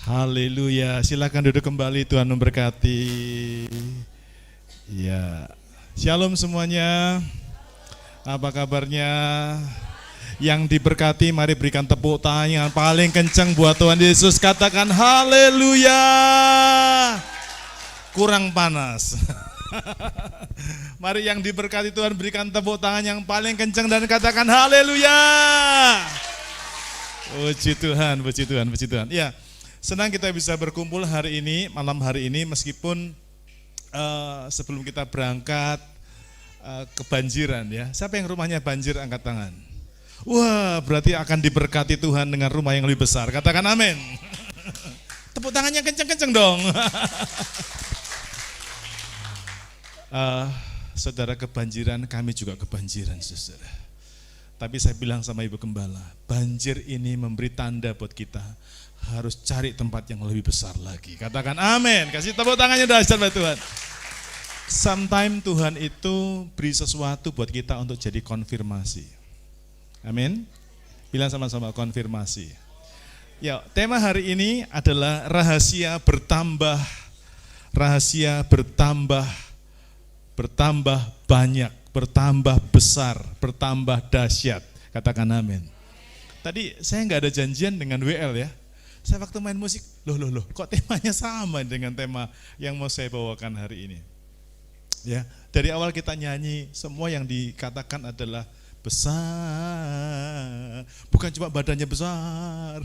Haleluya, silakan duduk kembali, Tuhan memberkati. Ya, shalom semuanya. Apa kabarnya? Yang diberkati, mari berikan tepuk tangan yang paling kencang buat Tuhan Yesus. Katakan haleluya. Kurang panas. Mari yang diberkati Tuhan berikan tepuk tangan yang paling kencang dan katakan haleluya. Puji Tuhan, puji Tuhan, puji Tuhan. Ya, senang kita bisa berkumpul hari ini, malam hari ini, meskipun sebelum kita berangkat kebanjiran ya. Siapa yang rumahnya banjir angkat tangan. Wah, berarti akan diberkati Tuhan dengan rumah yang lebih besar. Katakan amin. Tepuk tangannya kenceng-kenceng dong. Saudara kebanjiran, kami juga kebanjiran, saudara. Tapi saya bilang sama Ibu Gembala, banjir ini memberi tanda buat kita harus cari tempat yang lebih besar lagi. Katakan amin. Kasih tepuk tangannya dahsyat buat Tuhan. Sometimes Tuhan itu beri sesuatu buat kita untuk jadi konfirmasi. Amin. Bilang sama-sama konfirmasi. Ya, tema hari ini adalah rahasia bertambah banyak, bertambah besar, bertambah dahsyat. Katakan amin. Tadi saya nggak ada janjian dengan WL ya. Saya waktu main musik, loh, kok temanya sama dengan tema yang mau saya bawakan hari ini. Ya, dari awal kita nyanyi, semua yang dikatakan adalah besar, bukan cuma badannya besar.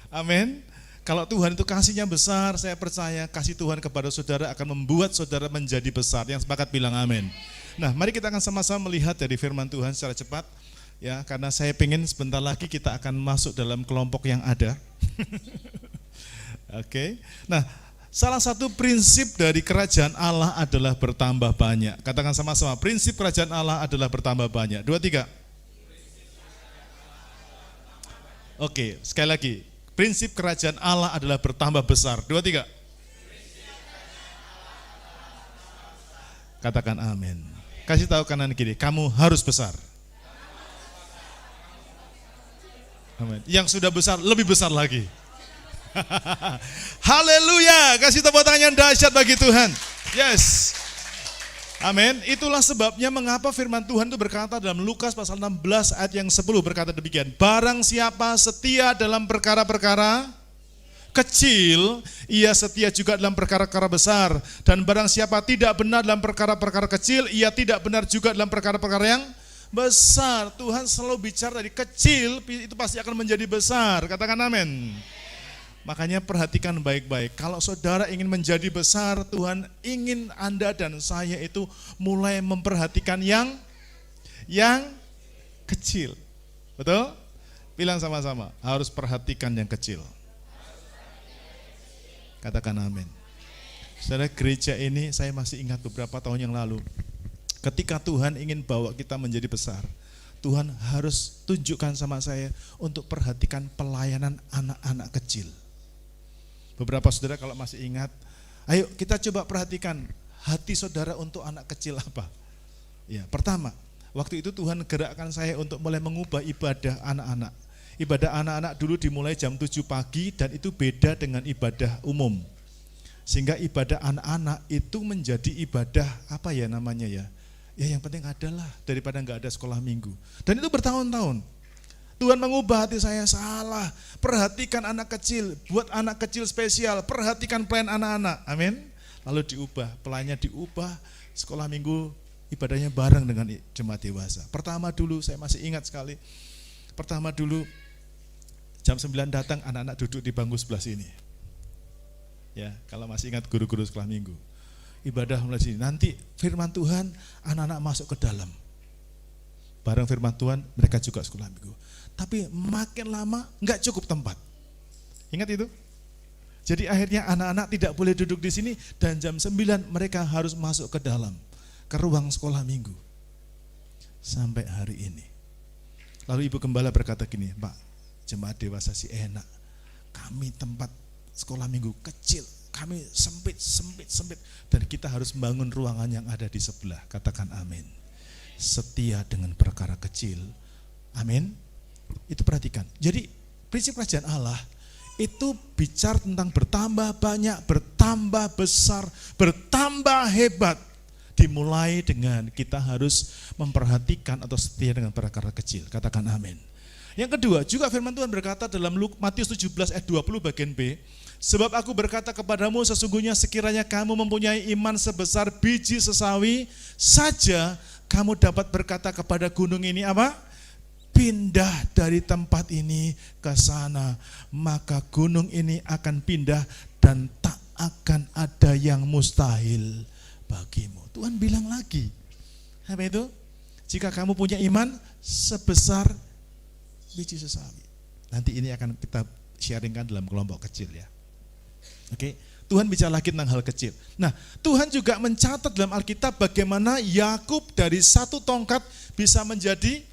Amin. Kalau Tuhan itu kasihnya besar, saya percaya kasih Tuhan kepada saudara akan membuat saudara menjadi besar. Yang sepakat bilang amin. Nah, mari kita akan sama-sama melihat dari firman Tuhan secara cepat. Ya, karena saya pengen sebentar lagi kita akan masuk dalam kelompok yang ada. Oke. Nah, salah satu prinsip dari kerajaan Allah adalah bertambah banyak. Katakan sama-sama, prinsip kerajaan Allah adalah bertambah banyak. 2, 3. Oke, sekali lagi. Prinsip kerajaan Allah adalah bertambah besar. 2, 3. Katakan amin. Kasih tahu kanan kiri, kamu harus besar. Amin. Yang sudah besar, lebih besar lagi. Haleluya. Kasih tepuk tangan yang dahsyat bagi Tuhan. Yes. Amin. Itulah sebabnya mengapa firman Tuhan itu berkata dalam Lukas pasal 16 ayat yang 10 berkata demikian. Barang siapa setia dalam perkara-perkara kecil, ia setia juga dalam perkara-perkara besar. Dan barang siapa tidak benar dalam perkara-perkara kecil, ia tidak benar juga dalam perkara-perkara yang besar. Tuhan selalu bicara dari kecil, itu pasti akan menjadi besar. Katakan amin. Makanya perhatikan baik-baik. Kalau saudara ingin menjadi besar, Tuhan ingin Anda dan saya itu mulai memperhatikan yang kecil. Betul? Bilang sama-sama, harus perhatikan yang kecil. Katakan amin. Saudara, gereja ini saya masih ingat beberapa tahun yang lalu. Ketika Tuhan ingin bawa kita menjadi besar, Tuhan harus tunjukkan sama saya untuk perhatikan pelayanan anak-anak kecil. Beberapa saudara kalau masih ingat, ayo kita coba perhatikan hati saudara untuk anak kecil apa. Ya, pertama, waktu itu Tuhan gerakkan saya untuk mulai mengubah ibadah anak-anak. Ibadah anak-anak dulu dimulai jam 7 pagi dan itu beda dengan ibadah umum. Sehingga ibadah anak-anak itu menjadi ibadah apa ya namanya ya. Ya yang penting adalah daripada enggak ada sekolah minggu. Dan itu bertahun-tahun. Tuhan mengubah hati saya, salah. Perhatikan anak kecil, buat anak kecil spesial, perhatikan pelayan anak-anak. Amin. Lalu diubah, pelayannya diubah, sekolah minggu ibadahnya bareng dengan jemaat dewasa. Pertama dulu saya masih ingat sekali. Pertama dulu jam 9 datang anak-anak duduk di bangku sebelah sini. Ya, kalau masih ingat guru-guru sekolah minggu. Ibadah mulai sini. Nanti firman Tuhan anak-anak masuk ke dalam. Bareng firman Tuhan mereka juga sekolah minggu. Tapi makin lama enggak cukup tempat. Ingat itu? Jadi akhirnya anak-anak tidak boleh duduk di sini dan jam 9 mereka harus masuk ke dalam, ke ruang sekolah minggu. Sampai hari ini. Lalu Ibu Gembala berkata gini, Pak, jemaat dewasa sih enak. Kami tempat sekolah minggu kecil, kami sempit. Dan kita harus membangun ruangan yang ada di sebelah. Katakan amin. Setia dengan perkara kecil. Amin. Itu perhatikan. Jadi prinsip kerajaan Allah itu bicara tentang bertambah banyak, bertambah besar, bertambah hebat. Dimulai dengan kita harus memperhatikan atau setia dengan perkara kecil. Katakan amin. Yang kedua, juga firman Tuhan berkata dalam Matius 17 ayat 20 bagian B, sebab aku berkata kepadamu sesungguhnya sekiranya kamu mempunyai iman sebesar biji sesawi saja, kamu dapat berkata kepada gunung ini apa? Pindah dari tempat ini ke sana, maka gunung ini akan pindah dan tak akan ada yang mustahil bagimu. Tuhan bilang lagi, apa itu? Jika kamu punya iman sebesar biji sesawi. Nanti ini akan kita sharingkan dalam kelompok kecil ya. Oke, Tuhan bicara lagi tentang hal kecil. Nah, Tuhan juga mencatat dalam Alkitab bagaimana Yakub dari satu tongkat bisa menjadi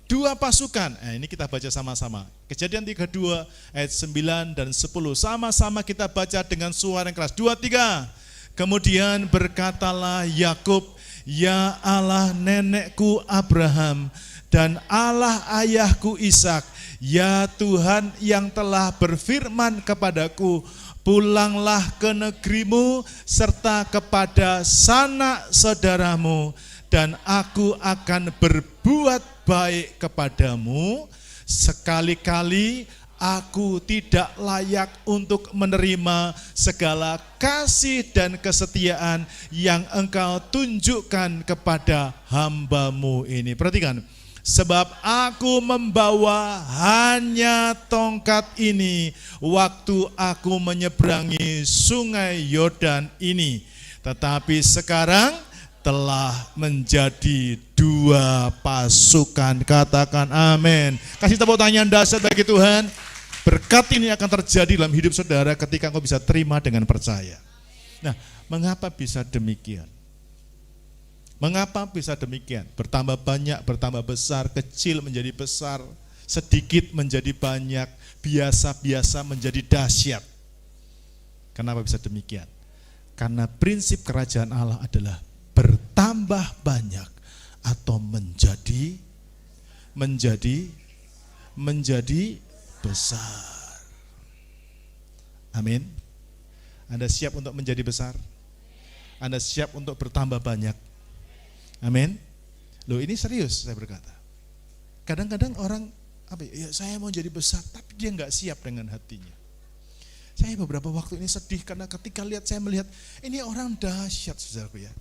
dua pasukan. Nah, ini kita baca sama-sama. Kejadian 32 ayat 9 dan 10. Sama-sama kita baca dengan suara yang keras. 2, 3. Kemudian berkatalah Yakub, ya Allah nenekku Abraham dan Allah ayahku Ishak, ya Tuhan yang telah berfirman kepadaku, pulanglah ke negerimu serta kepada sanak saudaramu, dan aku akan berbuat baik kepadamu. Sekali-kali aku tidak layak untuk menerima segala kasih dan kesetiaan yang engkau tunjukkan kepada hambamu ini. Perhatikan, sebab aku membawa hanya tongkat ini waktu aku menyeberangi sungai Yordan ini. Tetapi sekarang telah menjadi dua pasukan. Katakan amin. Kasih tepuk tangan yang dahsyat bagi Tuhan. Berkat ini akan terjadi dalam hidup saudara ketika engkau bisa terima dengan percaya. Nah, mengapa bisa demikian? Mengapa bisa demikian? Bertambah banyak, bertambah besar, kecil menjadi besar, sedikit menjadi banyak, biasa-biasa menjadi dahsyat. Kenapa bisa demikian? Karena prinsip kerajaan Allah adalah bertambah banyak atau menjadi besar. Amin. Anda siap untuk menjadi besar? Anda siap untuk bertambah banyak? Amin. Loh, ini serius saya berkata. Kadang-kadang orang ya saya mau jadi besar, tapi dia nggak siap dengan hatinya. Saya beberapa waktu ini sedih karena ketika saya melihat ini orang dahsyat, saudaraku ya.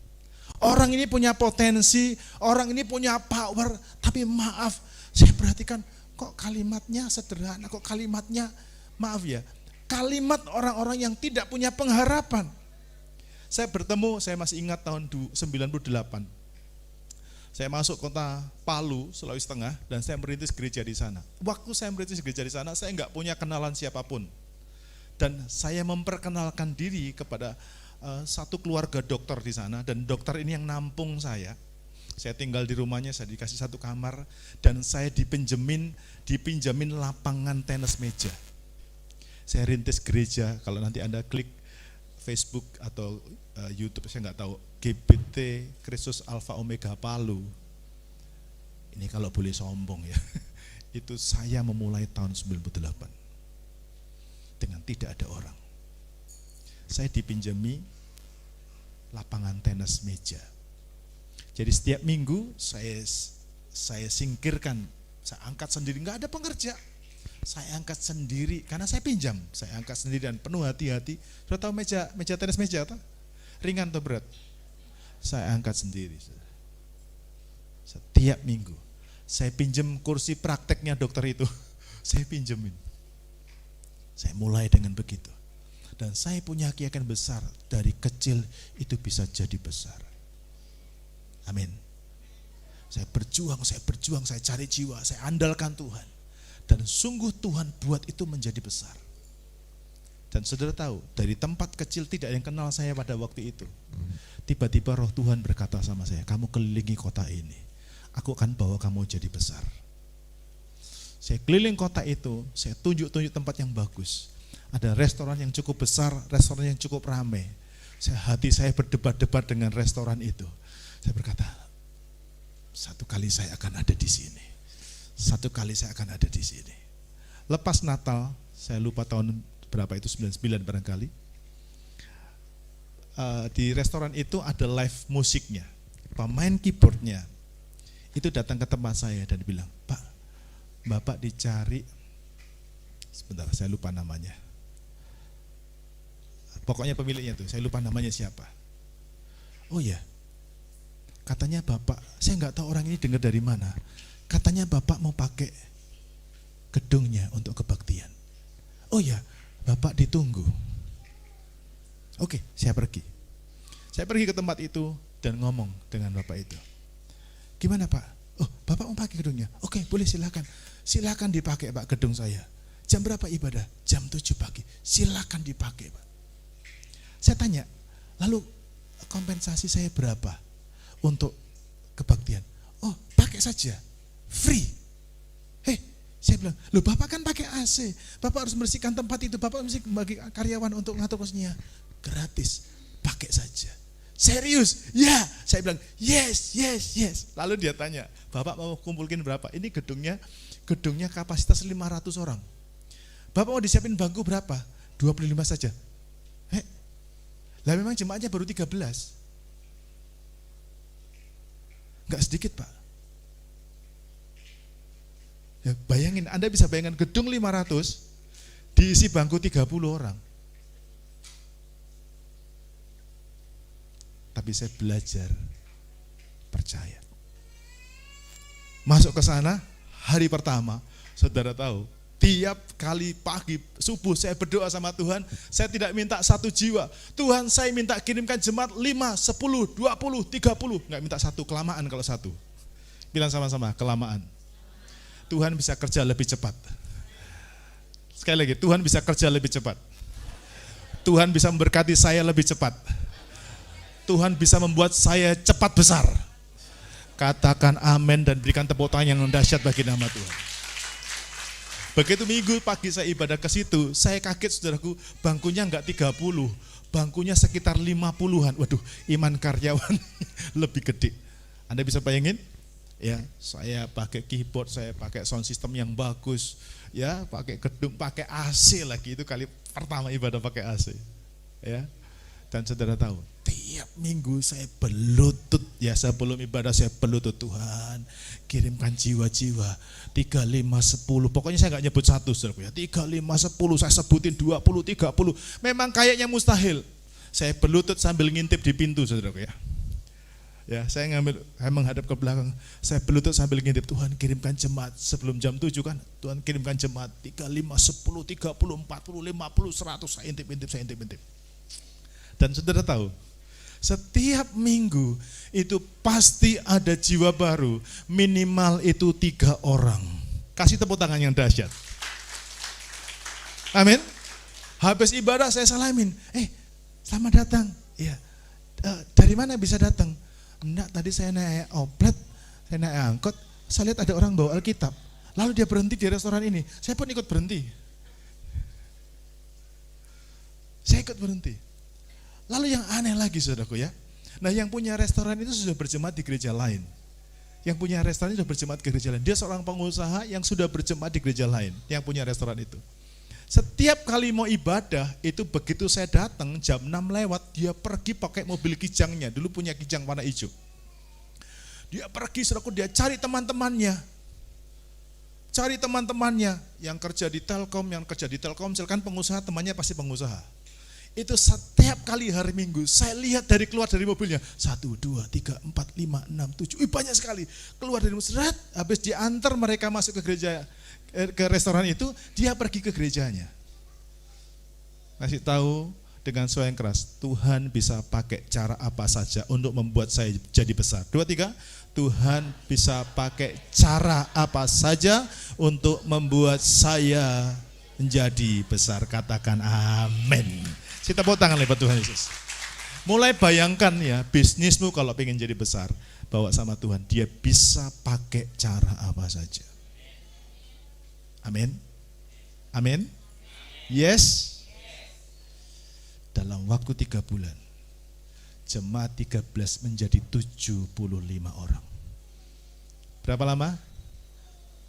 Orang ini punya potensi, orang ini punya power, tapi maaf, saya perhatikan kok kalimatnya sederhana, kok kalimatnya, maaf ya, kalimat orang-orang yang tidak punya pengharapan. Saya masih ingat tahun 98. Saya masuk kota Palu, Sulawesi Tengah, dan saya merintis gereja di sana. Waktu saya merintis gereja di sana, saya nggak punya kenalan siapapun. Dan saya memperkenalkan diri kepada satu keluarga dokter di sana, dan dokter ini yang nampung saya. Saya tinggal di rumahnya, saya dikasih satu kamar, dan saya dipinjemin lapangan tenis meja. Saya rintis gereja, kalau nanti Anda klik Facebook atau YouTube, saya nggak tahu, GBT Kristus Alpha Omega Palu. Ini kalau boleh sombong ya, itu saya memulai tahun 98 dengan tidak ada orang. Saya dipinjami lapangan tenis meja. Jadi setiap minggu saya singkirkan, saya angkat sendiri, nggak ada pengerja. Saya angkat sendiri karena saya pinjam, saya angkat sendiri dan penuh hati-hati. Sudah tahu meja tenis meja atau ringan atau berat? Saya angkat sendiri. Setiap minggu saya pinjam kursi prakteknya dokter itu, saya pinjemin. Saya mulai dengan begitu. Dan saya punya keyakinan besar, dari kecil itu bisa jadi besar. Amin. Saya berjuang, saya cari jiwa, saya andalkan Tuhan. Dan sungguh Tuhan buat itu menjadi besar. Dan saudara tahu, dari tempat kecil tidak ada yang kenal saya pada waktu itu. Tiba-tiba roh Tuhan berkata sama saya, kamu kelilingi kota ini, aku akan bawa kamu jadi besar. Saya keliling kota itu, saya tunjuk-tunjuk tempat yang bagus. Ada restoran yang cukup besar, restoran yang cukup ramai. Hati saya berdebat-debat dengan restoran itu. Saya berkata, satu kali saya akan ada di sini. Satu kali saya akan ada di sini. Lepas Natal, saya lupa tahun berapa itu, 99 barangkali. Di restoran itu ada live musiknya, pemain keyboardnya itu datang ke tempat saya dan bilang, Pak, Bapak dicari, sebentar saya lupa namanya, pokoknya pemiliknya tuh, saya lupa namanya siapa. Oh ya, katanya Bapak, saya nggak tahu orang ini dengar dari mana, katanya Bapak mau pakai gedungnya untuk kebaktian. Oh ya, Bapak ditunggu. Oke, saya pergi. Saya pergi ke tempat itu dan ngomong dengan Bapak itu. Gimana Pak? Oh, Bapak mau pakai gedungnya? Oke, boleh silakan. Silakan dipakai Pak gedung saya. Jam berapa ibadah? Jam 7 pagi. Silakan dipakai Pak. Saya tanya, lalu kompensasi saya berapa untuk kebaktian? Oh, pakai saja. Free. Saya bilang, loh Bapak kan pakai AC, Bapak harus membersihkan tempat itu, Bapak mesti bagi karyawan untuk ngatur kosnya. Gratis, pakai saja. Serius? Ya. Saya bilang, yes. Lalu dia tanya, Bapak mau kumpulin berapa? Ini gedungnya kapasitas 500 orang. Bapak mau disiapin bangku berapa? 25 saja. Lah memang jemaatnya baru 13. Enggak sedikit Pak. Ya, bayangin, Anda bisa bayangkan gedung 500 diisi bangku 30 orang. Tapi saya belajar percaya. Masuk ke sana hari pertama, saudara tahu, tiap kali pagi subuh saya berdoa sama Tuhan, saya tidak minta 1 jiwa. Tuhan, saya minta kirimkan jemaat 5, 10, 20, 30. Enggak minta 1, kelamaan kalau 1. Bilang sama-sama, kelamaan. Tuhan bisa kerja lebih cepat. Sekali lagi, Tuhan bisa kerja lebih cepat. Tuhan bisa memberkati saya lebih cepat. Tuhan bisa membuat saya cepat besar. Katakan amin dan berikan tepuk tangan yang dahsyat bagi nama Tuhan. Begitu minggu pagi saya ibadah ke situ, saya kaget saudaraku, bangkunya enggak 30, bangkunya sekitar 50-an. Waduh, iman karyawan lebih gede. Anda bisa bayangin? Ya, saya pakai keyboard, saya pakai sound system yang bagus, ya, pakai gedung, pakai AC lagi, itu kali pertama ibadah pakai AC, ya. Dan saudara tahu, tiap minggu saya berlutut, ya sebelum ibadah saya berlutut, Tuhan, kirimkan jiwa-jiwa, 3, 5, 10, pokoknya saya nggak nyebut 1, saudaraku ya, 3, 5, 10, saya sebutin 20, 30, memang kayaknya mustahil. Saya berlutut sambil ngintip di pintu, saudaraku ya. Ya, saya menghadap ke belakang, saya berlutut sambil ngintip, Tuhan kirimkan jemaat sebelum jam 7 kan, Tuhan kirimkan jemaat 3, 5, 10, 30, 40, 50, 100, saya intip. Dan saudara tahu, setiap minggu itu pasti ada jiwa baru, minimal itu 3 orang. Kasih tepuk tangan yang dahsyat. Amin. Habis ibadah saya salamin, selamat datang. Ya, dari mana bisa datang? Enggak, tadi saya naik oplet, saya naik angkot, saya lihat ada orang bawa Alkitab. Lalu dia berhenti di restoran ini, saya pun ikut berhenti. Saya ikut berhenti. Lalu yang aneh lagi saudaraku ya, nah yang punya restoran itu sudah berjemaat di gereja lain. Yang punya restoran itu sudah berjemaat di gereja lain. Dia seorang pengusaha yang sudah berjemaat di gereja lain, yang punya restoran itu. Setiap kali mau ibadah, itu begitu saya datang jam 6 lewat, dia pergi pakai mobil kijangnya, dulu punya kijang warna hijau. Dia pergi, saudaraku, dia cari teman-temannya. Yang kerja di Telkom, kan pengusaha, temannya pasti pengusaha. Itu setiap kali hari Minggu, saya lihat keluar dari mobilnya, 1, 2, 3, 4, 5, 6, 7, banyak sekali. Keluar dari mobil, habis diantar mereka masuk ke gereja, ke restoran itu, dia pergi ke gerejanya. Kasih tahu dengan suara yang keras, Tuhan bisa pakai cara apa saja untuk membuat saya jadi besar. 2, 3, Tuhan bisa pakai cara apa saja untuk membuat saya menjadi besar. Katakan amin. Kita tepuk tangan lebat Tuhan Yesus. Mulai bayangkan ya, bisnismu kalau pengen jadi besar, bawa sama Tuhan, dia bisa pakai cara apa saja. Amin. Amin. Yes. Dalam waktu 3 bulan, jemaat 13 menjadi 75 orang. Berapa lama?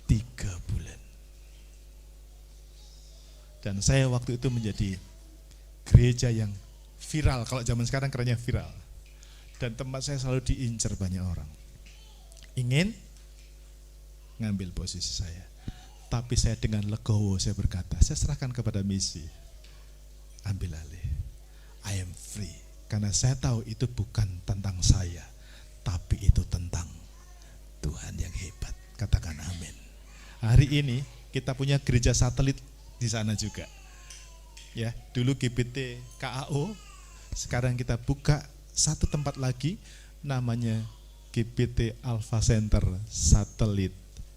3 bulan. Dan saya waktu itu menjadi gereja yang viral, kalau zaman sekarang kerennya viral. Dan tempat saya selalu diincar banyak orang. Ingin ngambil posisi saya. Tapi saya dengan legowo saya berkata, saya serahkan kepada misi. Ambil alih. I am free. Karena saya tahu itu bukan tentang saya, tapi itu tentang Tuhan yang hebat. Katakan amin. Hari ini kita punya gereja satelit di sana juga. Ya, dulu GBT KAO, sekarang kita buka satu tempat lagi namanya GBT Alpha Center Satelit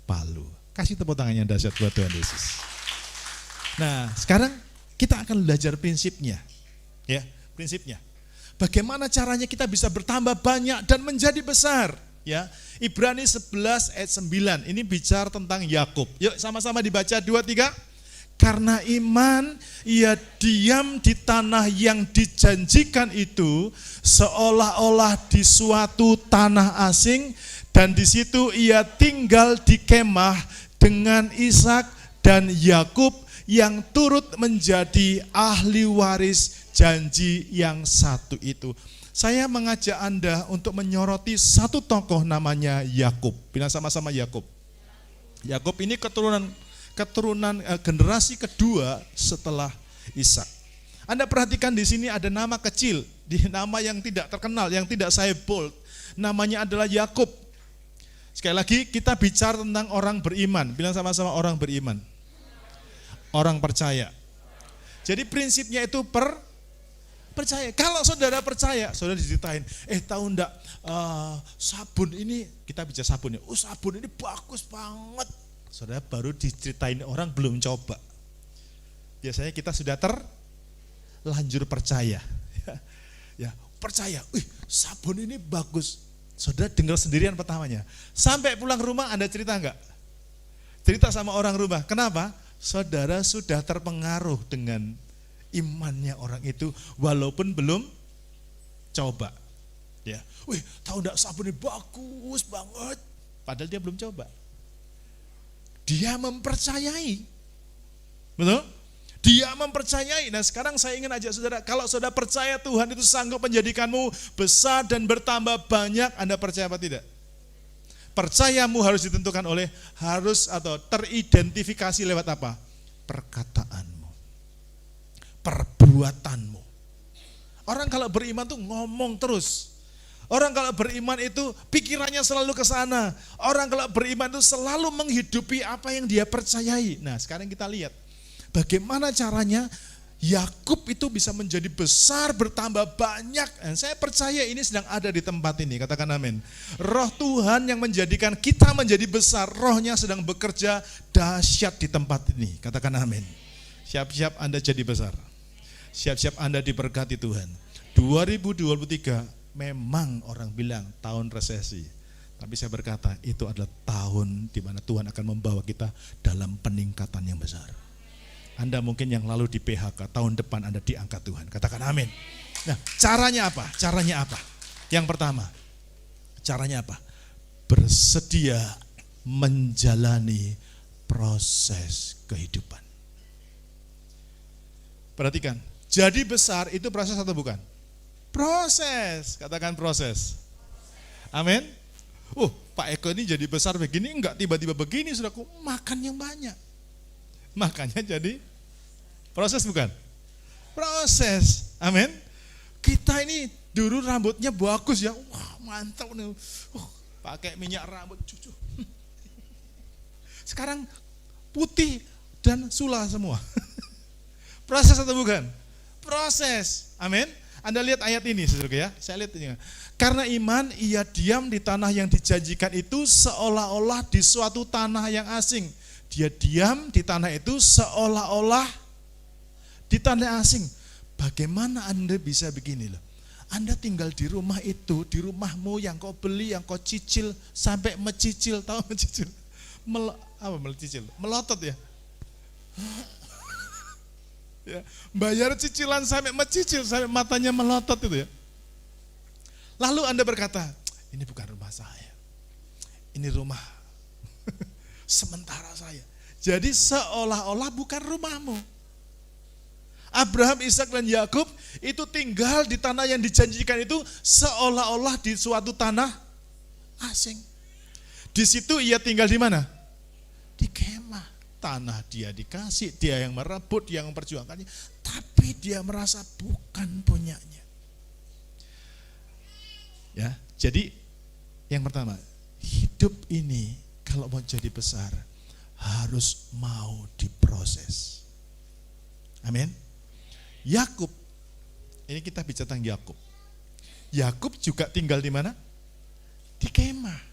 Palu. Kasih tepuk tangannya dahsyat buat Tuhan Yesus. Nah, sekarang kita akan belajar prinsipnya. Ya, prinsipnya. Bagaimana caranya kita bisa bertambah banyak dan menjadi besar? Ya, Ibrani 11 ayat 9. Ini bicara tentang Yakub. Yuk sama-sama dibaca 2, 3. Karena iman ia diam di tanah yang dijanjikan itu seolah-olah di suatu tanah asing, dan di situ ia tinggal di kemah dengan Ishak dan Yakub yang turut menjadi ahli waris janji yang satu itu. Saya mengajak Anda untuk menyoroti satu tokoh namanya Yakub. Bilang sama-sama Yakub. Yakub ini keturunan generasi kedua setelah Ishak. Anda perhatikan di sini ada nama kecil, di nama yang tidak terkenal, yang tidak saya bold. Namanya adalah Yakub. Sekali lagi kita bicara tentang orang beriman. Bilang sama-sama orang beriman. Orang percaya. Jadi prinsipnya itu percaya. Kalau saudara percaya, saudara diceritain, tahu enggak sabun ini, kita bicara sabun ya, sabun ini bagus banget. Saudara baru diceritain orang belum coba. Biasanya kita sudah terlanjur percaya. Ya, percaya, sabun ini bagus. Saudara dengar sendirian pertamanya. Sampai pulang rumah Anda cerita enggak? Cerita sama orang rumah. Kenapa? Saudara sudah terpengaruh dengan imannya orang itu walaupun belum coba. Ya, tahu enggak sabun ini bagus banget. Padahal dia belum coba. Dia mempercayai. Betul? Dia mempercayai. Nah, sekarang saya ingin ajak saudara, kalau saudara percaya Tuhan itu sanggup menjadikanmu besar dan bertambah banyak, Anda percaya apa tidak? Percayamu harus ditentukan oleh atau teridentifikasi lewat apa? Perkataanmu. Perbuatanmu. Orang kalau beriman tuh ngomong terus. Orang kalau beriman itu pikirannya selalu ke sana. Orang kalau beriman itu selalu menghidupi apa yang dia percayai. Nah, sekarang kita lihat bagaimana caranya Yakub itu bisa menjadi besar, bertambah banyak. Dan saya percaya ini sedang ada di tempat ini, katakan amin. Roh Tuhan yang menjadikan kita menjadi besar, rohnya sedang bekerja dahsyat di tempat ini, katakan amin. Siap-siap Anda jadi besar. Siap-siap Anda diberkati Tuhan. 2023 memang orang bilang tahun resesi. Tapi saya berkata itu adalah tahun di mana Tuhan akan membawa kita dalam peningkatan yang besar. Anda mungkin yang lalu di PHK, tahun depan Anda diangkat Tuhan. Katakan amin. Nah, caranya apa? Caranya apa? Yang pertama, caranya apa? Bersedia menjalani proses kehidupan. Perhatikan, jadi besar itu proses atau bukan? Proses, katakan proses. Amin. Pak Eko ini jadi besar begini, enggak tiba-tiba begini, saudaraku, makan yang banyak. Makanya jadi proses bukan? Proses, amin. Kita ini dulu rambutnya bagus ya, wah mantap nih, pakai minyak rambut cucu. Sekarang putih dan sula semua. Proses atau bukan? Proses, amin. Anda lihat ayat ini saudara ya, saya lihat ini. Karena iman ia diam di tanah yang dijanjikan itu seolah-olah di suatu tanah yang asing. Dia diam di tanah itu seolah-olah di tanah asing. Bagaimana Anda bisa begini loh? Anda tinggal di rumah itu, di rumahmu yang kau beli, yang kau cicil, sampai mecicil, tahu mecicil? Melicicil? Melotot ya? Ya, bayar cicilan sampai mecicil, sampai matanya melotot itu ya. Lalu Anda berkata, ini bukan rumah saya, ini rumah sementara saya. Jadi seolah-olah bukan rumahmu. Abraham, Ishak dan Yakub itu tinggal di tanah yang dijanjikan itu seolah-olah di suatu tanah asing. Di situ ia tinggal di mana? Di kemah. Tanah dia dikasih, dia yang merebut, dia yang memperjuangkannya, tapi dia merasa bukan punyanya. Ya, jadi yang pertama, hidup ini kalau mau jadi besar harus mau diproses. Amin. Yakub, ini kita bicara tentang Yakub. Yakub juga tinggal di mana? Di kemah.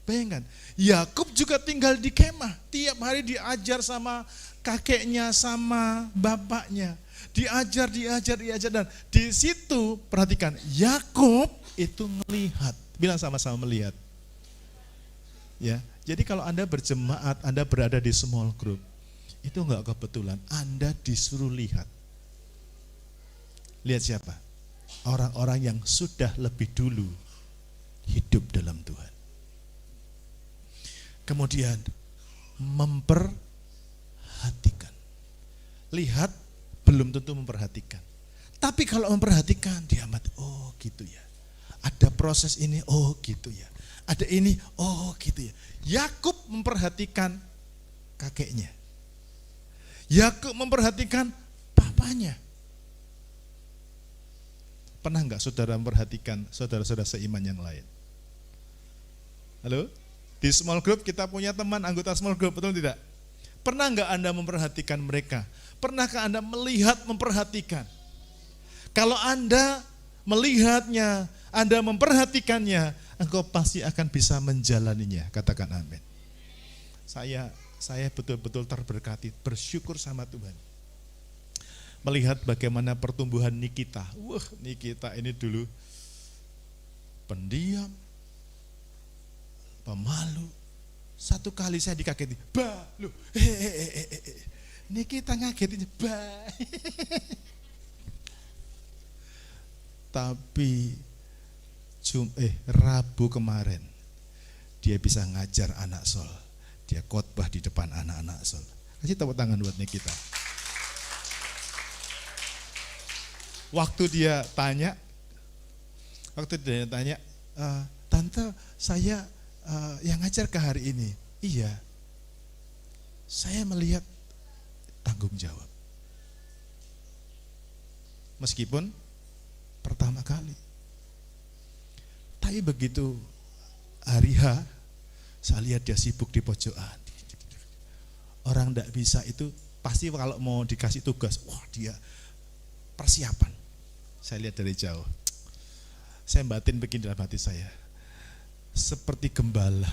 Bayangkan, Yakub juga tinggal di kemah. Tiap hari diajar sama kakeknya, sama bapaknya. Diajar. Dan di situ, perhatikan, Yakub itu melihat. Bilang sama-sama melihat. Ya, jadi kalau Anda berjemaat, Anda berada di small group, itu enggak kebetulan, Anda disuruh lihat. Lihat siapa? Orang-orang yang sudah lebih dulu hidup dalam Tuhan. Kemudian memperhatikan. Lihat belum tentu memperhatikan. Tapi kalau memperhatikan, dia mati, oh gitu ya. Ada proses ini, oh gitu ya. Ada ini, oh gitu ya. Yakub memperhatikan kakeknya. Yakub memperhatikan papanya. Pernah enggak saudara memperhatikan saudara-saudara seiman yang lain? Halo? Di small group kita punya teman anggota small group, betul tidak? Pernah enggak Anda memperhatikan mereka? Pernahkah Anda melihat, memperhatikan? Kalau Anda melihatnya, Anda memperhatikannya, engkau pasti akan bisa menjalaninya. Katakan amin. Saya betul-betul terberkati, bersyukur sama Tuhan. Melihat bagaimana pertumbuhan Nikita. Nikita ini dulu pendiam, pemalu. Satu kali saya dikageti, Nikita ngagetin, Tapi Rabu kemarin dia bisa ngajar anak Sol. Dia khotbah di depan anak-anak Sol. Kasih tepuk tangan buat Nikita. Waktu dia tanya, Tante saya yang ngajar ke hari ini. Iya, saya melihat tanggung jawab. Meskipun pertama kali. Tapi begitu hari H, saya lihat dia sibuk di pojokan. Orang tidak bisa itu pasti kalau mau dikasih tugas, dia persiapan. Saya lihat dari jauh. Saya batin begini dalam hati saya. Seperti gembala,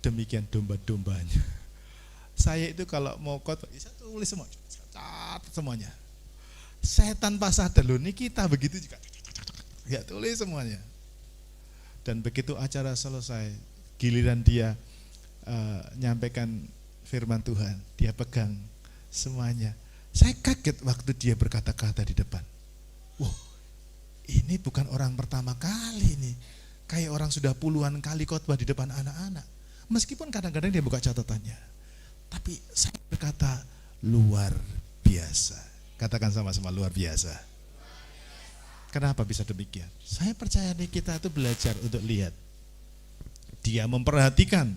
demikian domba-dombanya. Saya itu kalau mau khotbah, saya tulis semua, catat semuanya. Saya tanpa sadar loh, ini kita begitu juga. Ya tulis semuanya. Dan begitu acara selesai, giliran dia nyampaikan firman Tuhan, dia pegang semuanya. Saya kaget waktu dia berkata-kata di depan. Ini bukan orang pertama kali nih. Kayak orang sudah puluhan kali khotbah di depan anak-anak. Meskipun kadang-kadang dia buka catatannya. Tapi saya berkata luar biasa. Katakan sama-sama luar biasa. Kenapa bisa demikian? Saya percaya nih kita itu belajar untuk lihat. Dia memperhatikan.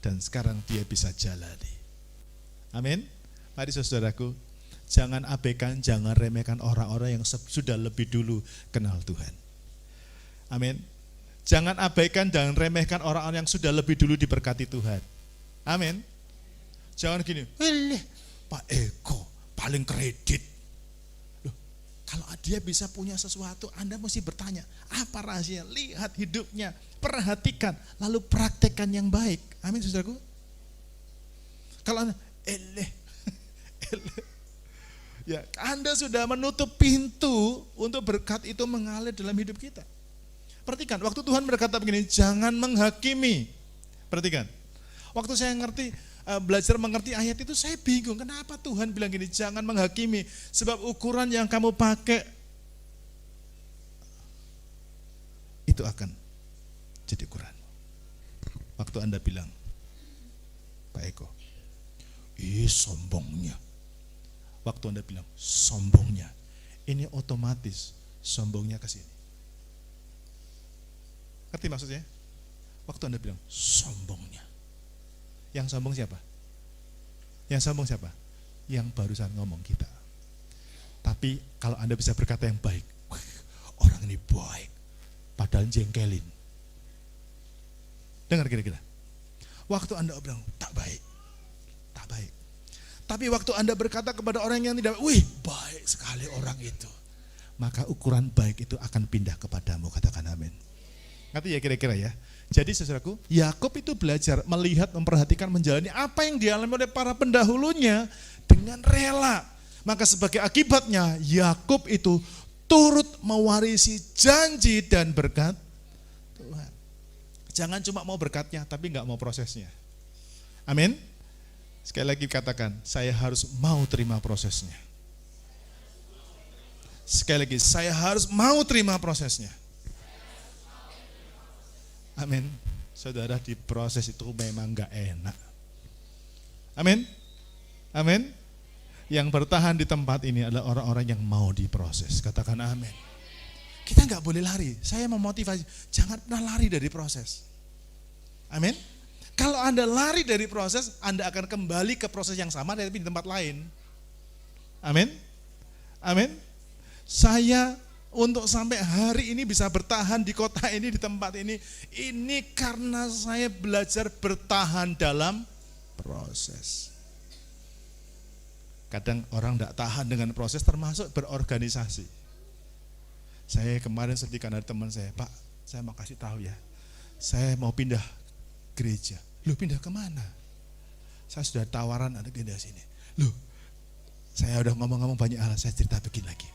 Dan sekarang dia bisa jalani. Amin. Mari saudaraku, jangan abaikan, jangan remehkan orang-orang yang sudah lebih dulu kenal Tuhan. Amin. Jangan abaikan, jangan remehkan orang-orang yang sudah lebih dulu diberkati Tuhan. Amin. Jangan gini, Pak Eko paling kredit. Kalau dia bisa punya sesuatu, Anda mesti bertanya, apa rahasia? Lihat hidupnya, perhatikan, lalu praktekkan yang baik. Amin, saudaraku. Kalau Anda, ya, Anda sudah menutup pintu untuk berkat itu mengalir dalam hidup kita. Perhatikan, waktu Tuhan berkata begini, jangan menghakimi. Perhatikan, waktu saya belajar mengerti ayat itu, saya bingung, kenapa Tuhan bilang gini, jangan menghakimi, sebab ukuran yang kamu pakai itu akan jadi ukuran. Waktu Anda bilang, Pak Eko, sombongnya, Waktu Anda bilang sombongnya, ini otomatis sombongnya ke sini. Ngerti maksudnya? Waktu Anda bilang sombongnya. Yang sombong siapa? Yang sombong siapa? Yang barusan ngomong kita. Tapi kalau Anda bisa berkata yang baik, orang ini baik, padahal jengkelin. Dengar kira-kira. Waktu Anda bilang tak baik, tak baik. Tapi waktu Anda berkata kepada orang yang tidak, wih baik sekali orang itu, maka ukuran baik itu akan pindah kepadamu, katakan amin. Ngerti ya kira-kira ya. Jadi saudaraku, Yakub itu belajar melihat, memperhatikan, menjalani apa yang dialami oleh para pendahulunya dengan rela. Maka sebagai akibatnya Yakub itu turut mewarisi janji dan berkat Tuhan. Jangan cuma mau berkatnya tapi enggak mau prosesnya. Amin. Sekali lagi katakan, saya harus mau terima prosesnya. Sekali lagi, saya harus mau terima prosesnya. Amin. Saudara, di proses itu memang enggak enak. Amin. Amin. Yang bertahan di tempat ini adalah orang-orang yang mau diproses. Katakan amin. Kita enggak boleh lari. Saya memotivasi, jangan pernah lari dari proses. Amin. Kalau Anda lari dari proses, Anda akan kembali ke proses yang sama tapi di tempat lain. Amin. Amin. Saya untuk sampai hari ini bisa bertahan di kota ini, di tempat ini karena saya belajar bertahan dalam proses. Kadang orang tidak tahan dengan proses, termasuk berorganisasi. Saya kemarin sedih karena teman saya, Pak, saya mau kasih tahu ya, saya mau pindah gereja. Loh, pindah kemana? Saya sudah tawaran ada pindah sini. Loh, saya udah ngomong-ngomong banyak hal, saya cerita begini lagi.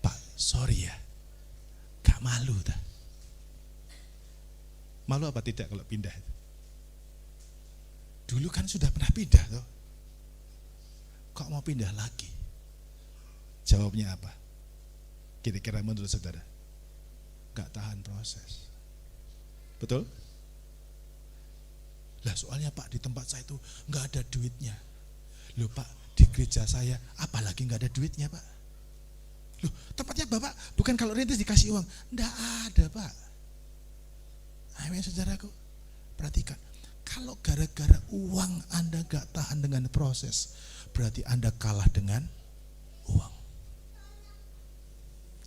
Pak, sorry ya, gak malu dah. Malu apa tidak kalau pindah? Dulu kan sudah pernah pindah tuh. Kok mau pindah lagi? Jawabnya apa? Kira-kira menurut saudara? Gak tahan proses. Betul? Lah soalnya Pak, di tempat saya itu gak ada duitnya. Loh Pak, di gereja saya apalagi gak ada duitnya Pak. Loh, tempatnya Bapak bukan kalau rintis dikasih uang. Nggak ada Pak. Amin saudaraku. Perhatikan, kalau gara-gara uang Anda gak tahan dengan proses, berarti Anda kalah dengan uang.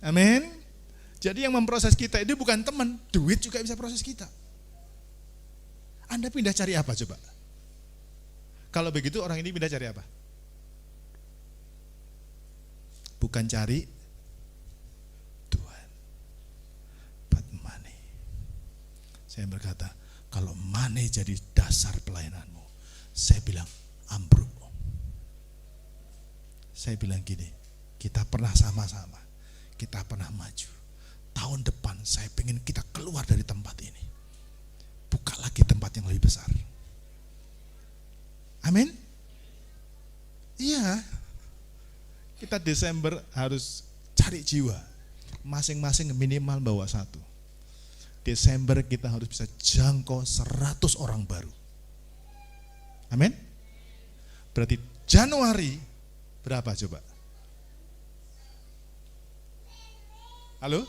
Amin. Jadi yang memproses kita itu bukan teman, duit juga bisa proses kita. Anda pindah cari apa coba? Kalau begitu orang ini pindah cari apa? Bukan cari Tuhan, but money. Saya berkata, kalau money jadi dasar pelayananmu, saya bilang ambruk. Saya bilang gini, kita pernah sama-sama, kita pernah maju. Tahun depan saya pengen kita keluar dari tempat ini, buka lagi tempat yang lebih besar. Amin. Iya. Kita Desember harus cari jiwa, masing-masing minimal bawa satu. Desember kita harus bisa jangkau 100 orang baru. Amin. Berarti Januari berapa coba? Halo?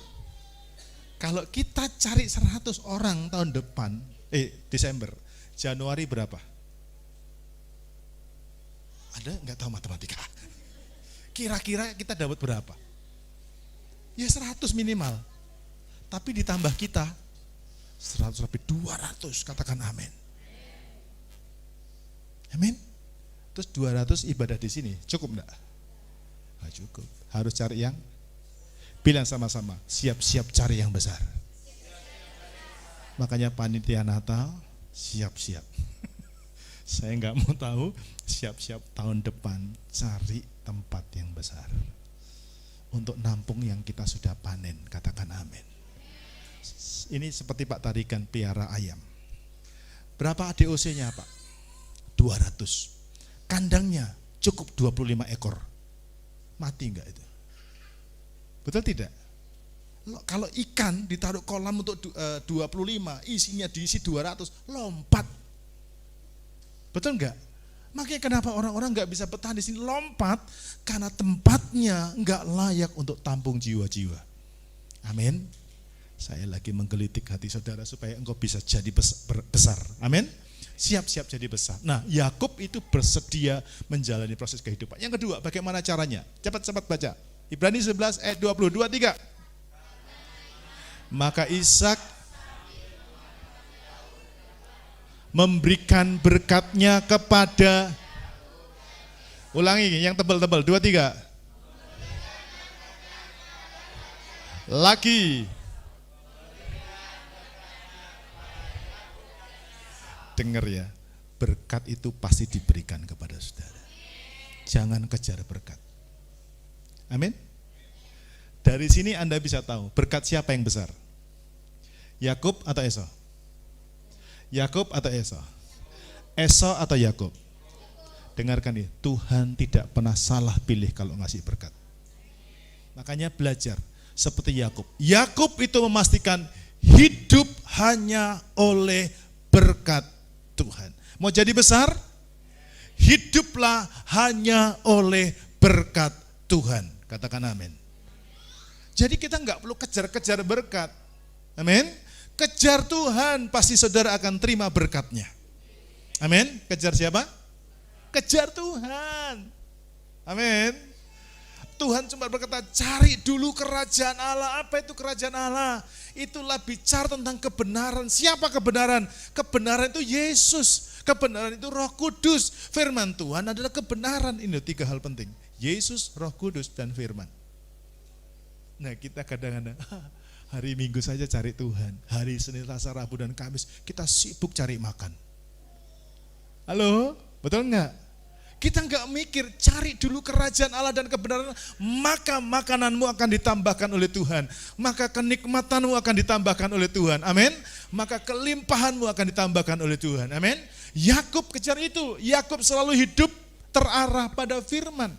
Kalau kita cari 100 orang tahun depan, Desember, Januari berapa? Ada nggak tahu matematika? Kira-kira kita dapat berapa? Ya 100 minimal. Tapi ditambah kita 100 lebih 200, katakan amin. Amin. Terus 200 ibadah di sini, cukup enggak? Enggak cukup. Harus cari yang, bilang sama-sama, siap-siap cari yang besar. Makanya panitia Natal, siap-siap. Saya enggak mau tahu, siap-siap tahun depan cari tempat yang besar. Untuk nampung yang kita sudah panen, katakan amin. Ini seperti Pak tarikan piara ayam. Berapa DOC-nya Pak? 200. Kandangnya cukup 25 ekor. Mati enggak itu? Betul tidak? Kalau ikan ditaruh kolam untuk 25, isinya diisi 200, lompat. Betul enggak? Makanya kenapa orang-orang nggak bisa bertahan di sini, lompat karena tempatnya nggak layak untuk tampung jiwa-jiwa. Amin. Saya lagi menggelitik hati saudara supaya engkau bisa jadi besar. Amin. Siap-siap jadi besar. Nah, Yakub itu bersedia menjalani proses kehidupan. Yang kedua, bagaimana caranya? Cepat-cepat baca. Ibrani 11 ayat 22, 3. Maka Ishak memberikan berkatnya kepada, ulangi yang tebal-tebal, 2, 3. Lagi. Dengar ya, berkat itu pasti diberikan kepada saudara. Jangan kejar berkat. Amin. Dari sini Anda bisa tahu berkat siapa yang besar. Yakub atau Esau? Yakub atau Esau? Esau atau Yakub? Dengarkan ini, Tuhan tidak pernah salah pilih kalau ngasih berkat. Makanya belajar seperti Yakub. Yakub itu memastikan hidup hanya oleh berkat Tuhan. Mau jadi besar? Hiduplah hanya oleh berkat Tuhan. Katakan amin. Jadi kita nggak perlu kejar-kejar berkat. Amin. Kejar Tuhan, pasti saudara akan terima berkatnya. Amin. Kejar siapa? Kejar Tuhan. Amin. Tuhan cuma berkata, cari dulu kerajaan Allah. Apa itu kerajaan Allah? Itulah bicara tentang kebenaran. Siapa kebenaran? Kebenaran itu Yesus. Kebenaran itu Roh Kudus. Firman Tuhan adalah kebenaran. Ini 3 hal penting. Yesus, Roh Kudus, dan firman. Nah, kita kadang-kadang hari Minggu saja cari Tuhan. Hari Senin, Selasa, Rabu, dan Kamis kita sibuk cari makan. Halo? Betul enggak? Kita enggak mikir, cari dulu kerajaan Allah dan kebenaran, maka makananmu akan ditambahkan oleh Tuhan. Maka kenikmatanmu akan ditambahkan oleh Tuhan. Amin. Maka kelimpahanmu akan ditambahkan oleh Tuhan. Amin. Yakub kejar itu. Yakub selalu hidup terarah pada firman.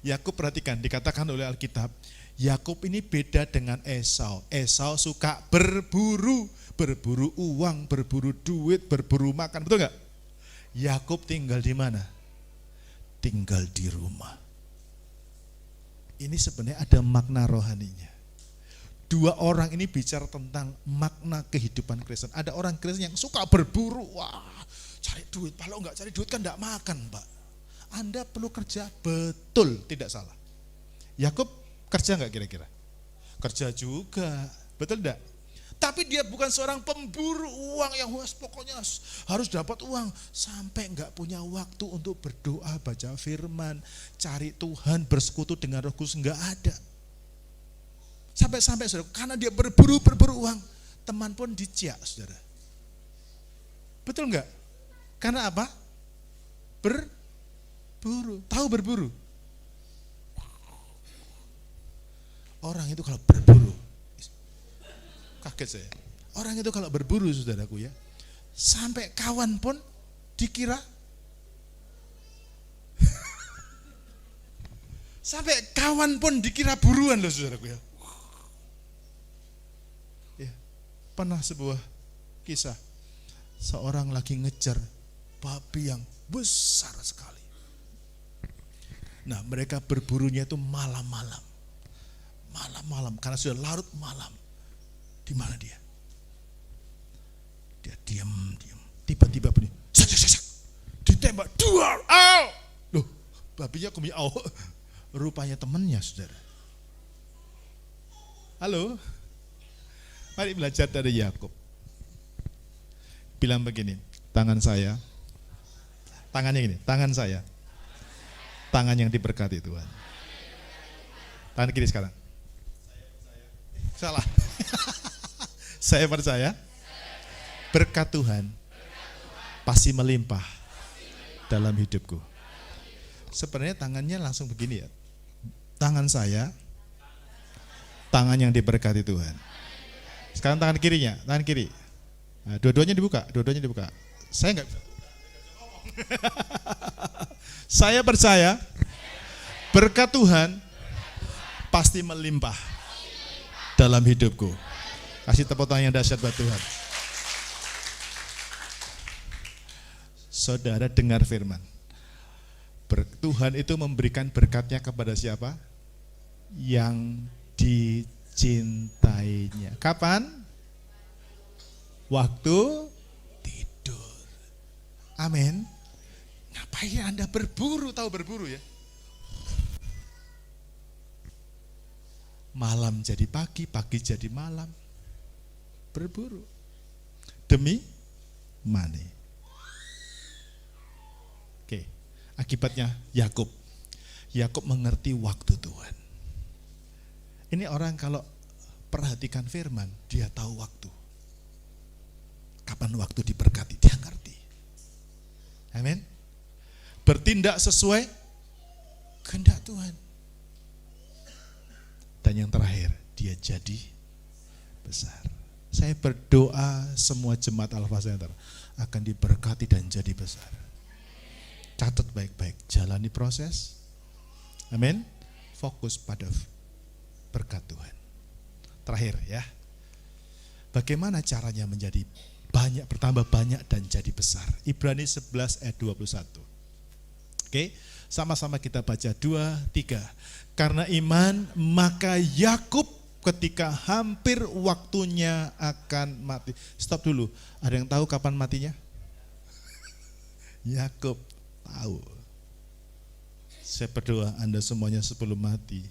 Yakub perhatikan, dikatakan oleh Alkitab, Yakub ini beda dengan Esau. Esau suka berburu uang, berburu duit, berburu makan. Betul enggak? Yakub tinggal di mana? Tinggal di rumah. Ini sebenarnya ada makna rohaninya. 2 orang ini bicara tentang makna kehidupan Kristen. Ada orang Kristen yang suka berburu, wah, cari duit. Kalau enggak cari duit kan enggak makan, Pak. Anda perlu kerja, betul, tidak salah. Yakub kerja enggak kira-kira? Kerja juga, betul enggak? Tapi dia bukan seorang pemburu uang yang pokoknya harus dapat uang. Sampai enggak punya waktu untuk berdoa, baca firman, cari Tuhan, bersekutu dengan Roh Kudus, enggak ada. Sampai-sampai saudara, karena dia berburu uang, teman pun diciak, saudara. Betul enggak? Karena apa? Berburu. Tahu berburu? Orang itu kalau berburu, kaget saya. Orang itu kalau berburu, saudaraku ya, sampai kawan pun dikira sampai kawan pun dikira buruan loh, saudaraku ya. Ya, pernah sebuah kisah, seorang lagi ngejar babi yang besar sekali. Nah, mereka berburunya itu malam-malam, karena sudah larut malam. Di mana dia? Dia diam. Tiba-tiba bunyi, sak, ditembak, duar, au. Loh, babinya kumi au. Rupanya temannya, saudara. Halo? Mari belajar dari Yakub. Bilang begini, tangannya gini, tangan saya. Tangan yang diberkati Tuhan. Tangan kiri sekarang. Salah. Saya percaya berkat Tuhan pasti melimpah dalam hidupku. Sebenarnya tangannya langsung begini ya. Tangan saya, tangan yang diberkati Tuhan. Sekarang tangan kirinya, tangan kiri. Nah, dua-duanya dibuka. Saya enggak bisa. Saya percaya berkat Tuhan pasti melimpah dalam hidupku. Kasih tepuk tangan yang dahsyat buat Tuhan. Saudara dengar firman. Tuhan itu memberikan berkatnya kepada siapa? Yang dicintainya. Kapan? Waktu tidur. Amin. Ngapain Anda berburu? Tahu berburu ya? Malam jadi pagi, pagi jadi malam. Berburu. Demi money. Oke. Akibatnya Yakub mengerti waktu Tuhan. Ini orang kalau perhatikan firman, dia tahu waktu. Kapan waktu diberkati, dia ngerti. Amin. Bertindak sesuai kehendak Tuhan. Dan yang terakhir, dia jadi besar. Saya berdoa semua jemaat Alpha Center akan diberkati dan jadi besar. Catat baik-baik, jalani proses. Amin. Fokus pada berkat Tuhan. Terakhir ya. Bagaimana caranya menjadi banyak, bertambah banyak dan jadi besar? Ibrani 11 ayat 21. Oke, sama-sama kita baca 2, 3. Karena iman, maka Yakub ketika hampir waktunya akan mati. Stop dulu. Ada yang tahu kapan matinya? Yakub tahu. Saya berdoa Anda semuanya sebelum mati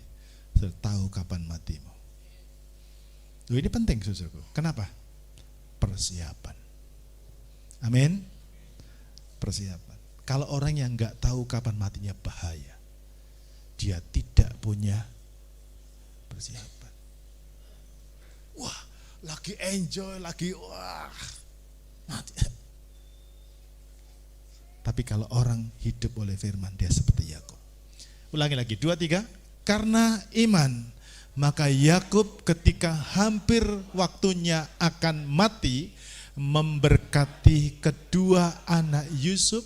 sudah tahu kapan matimu. Loh, ini penting saudaraku. Kenapa? Persiapan. Amin. Persiapan. Kalau orang yang nggak tahu kapan matinya bahaya. Dia tidak punya persiapan. Wah, lagi enjoy, lagi wah. Mati. Tapi kalau orang hidup oleh firman, dia seperti Yakub. Ulangi lagi, 2, 3. Karena iman, maka Yakub ketika hampir waktunya akan mati, memberkati kedua anak Yusuf,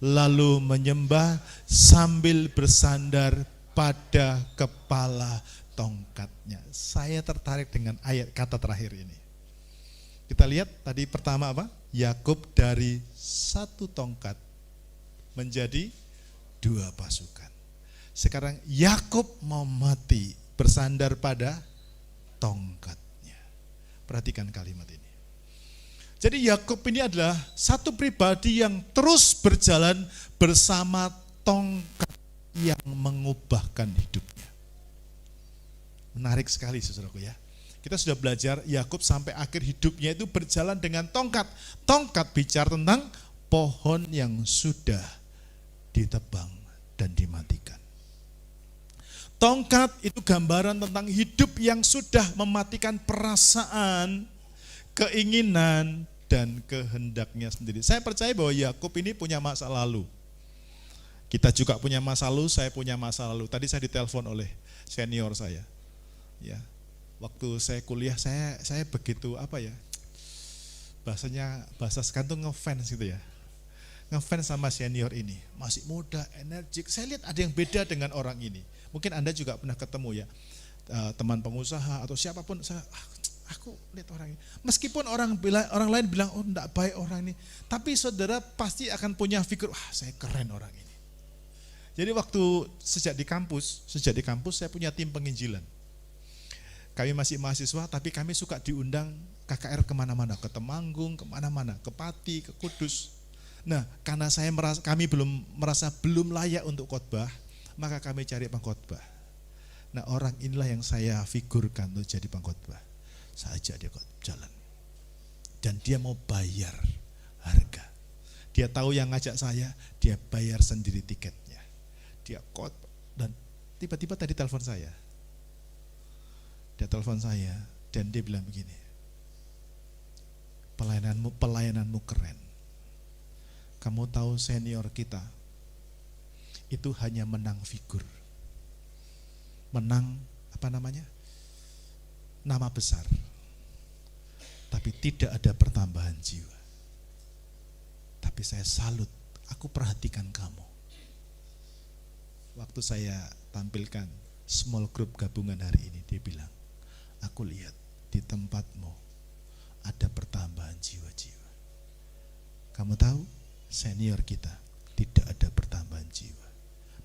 lalu menyembah sambil bersandar pada kepala tongkatnya. Saya tertarik dengan ayat kata terakhir ini. Kita lihat tadi pertama apa? Yakub dari satu tongkat menjadi 2 pasukan. Sekarang Yakub mau mati bersandar pada tongkatnya. Perhatikan kalimat ini. Jadi Yakub ini adalah satu pribadi yang terus berjalan bersama tongkat yang mengubahkan hidupnya. Menarik sekali saudaraku ya. Kita sudah belajar Yakub sampai akhir hidupnya itu berjalan dengan tongkat. Tongkat bicara tentang pohon yang sudah ditebang dan dimatikan. Tongkat itu gambaran tentang hidup yang sudah mematikan perasaan, keinginan, dan kehendaknya sendiri. Saya percaya bahwa Yakub ini punya masa lalu. Kita juga punya masa lalu, saya punya masa lalu. Tadi saya ditelepon oleh senior saya. Ya, waktu saya kuliah saya begitu apa ya? Bahasa sekarang tuh ngefans gitu ya. Ngefans sama senior ini. Masih muda, energik. Saya lihat ada yang beda dengan orang ini. Mungkin Anda juga pernah ketemu ya, teman pengusaha atau siapapun, aku lihat orang ini. Meskipun orang lain bilang, oh enggak baik orang ini. Tapi saudara pasti akan punya pikir, wah saya keren orang ini. Jadi waktu sejak di kampus saya punya tim penginjilan. Kami masih mahasiswa, tapi kami suka diundang KKR kemana-mana, ke Temanggung, kemana-mana, ke Pati, ke Kudus. Nah, karena kami merasa belum layak untuk khotbah, maka kami cari pengkhotbah. Nah, orang inilah yang saya figurkan untuk jadi pengkhotbah. Saya ajak dia jalan. Dan dia mau bayar harga. Dia tahu yang ngajak saya, dia bayar sendiri tiketnya. Dia khotbah dan tiba-tiba tadi telepon saya. Dia telepon saya dan dia bilang begini. Pelayananmu keren. Kamu tahu senior kita itu hanya menang figur, menang nama besar, tapi tidak ada pertambahan jiwa. Tapi saya salut, aku perhatikan kamu. Waktu saya tampilkan small group gabungan hari ini, dia bilang, aku lihat di tempatmu ada pertambahan jiwa-jiwa. Kamu tahu, senior kita, tidak ada pertambahan jiwa.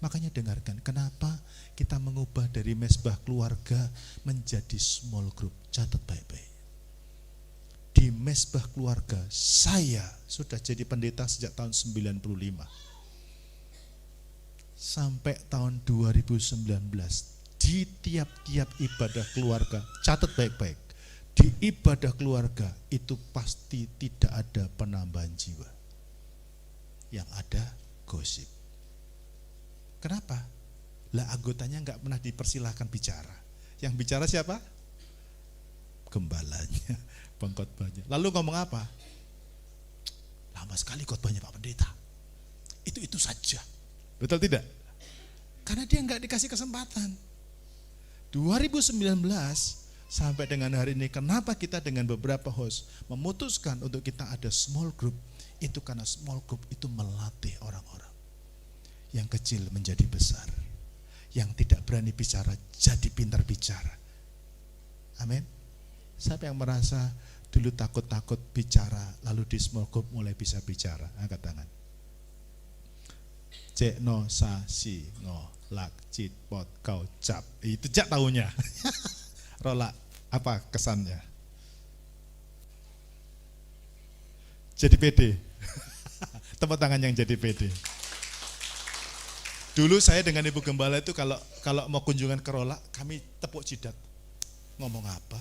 Makanya dengarkan, kenapa kita mengubah dari mesbah keluarga menjadi small group. Catat baik-baik. Di mesbah keluarga, saya sudah jadi pendeta sejak tahun 95. Sampai tahun 2019, di tiap-tiap ibadah keluarga, catat baik-baik. Di ibadah keluarga itu pasti tidak ada penambahan jiwa. Yang ada gosip. Kenapa? Lah anggotanya nggak pernah dipersilahkan bicara. Yang bicara siapa? Gembalanya, pengkhotbahnya. Lalu ngomong apa? Lama sekali khotbahnya Pak Pendeta. Itu saja. Betul tidak? Karena dia nggak dikasih kesempatan. 2019 sampai dengan hari ini, kenapa kita dengan beberapa host memutuskan untuk kita ada small group? Itu karena small group itu melatih orang-orang. Yang kecil menjadi besar, yang tidak berani bicara jadi pintar bicara. Amin. Siapa yang merasa dulu takut-takut bicara, lalu di small group mulai bisa bicara? Angkat tangan. Cek no sa si no lak cit pot kau cap. Itu jak tahunya. Rola, apa kesannya? Jadi pede. Tepuk tangan yang jadi pede. Dulu saya dengan Ibu Gembala itu kalau mau kunjungan ke Rola, kami tepuk jidat. Ngomong apa?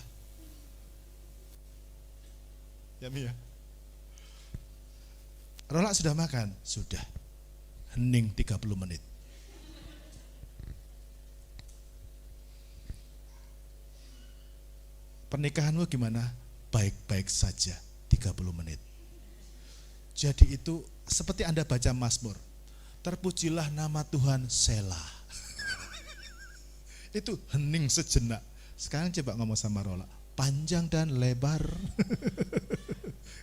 Ya Mia. Rola sudah makan? Sudah. Hening 30 menit. Pernikahanmu gimana? Baik-baik saja 30 menit. Jadi itu seperti Anda baca Mazmur. Terpujilah nama Tuhan, Selah. Itu hening sejenak. Sekarang coba ngomong sama Rola, panjang dan lebar.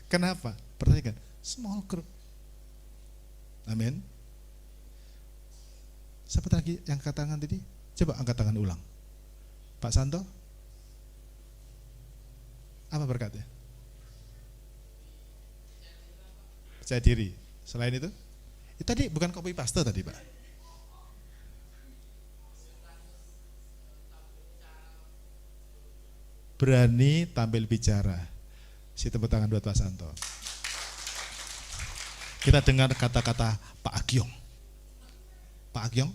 Kenapa? Perhatikan, small group. Amin. Siapa lagi yang angkat tangan tadi? Coba angkat tangan ulang. Pak Santo? Apa berkatnya? Percaya diri. Selain itu? Itu tadi bukan copy paste tadi Pak. Berani tampil bicara. Si tepuk tangan buat Pak Santo. Kita dengar kata-kata Pak Agyong. Pak Agyong?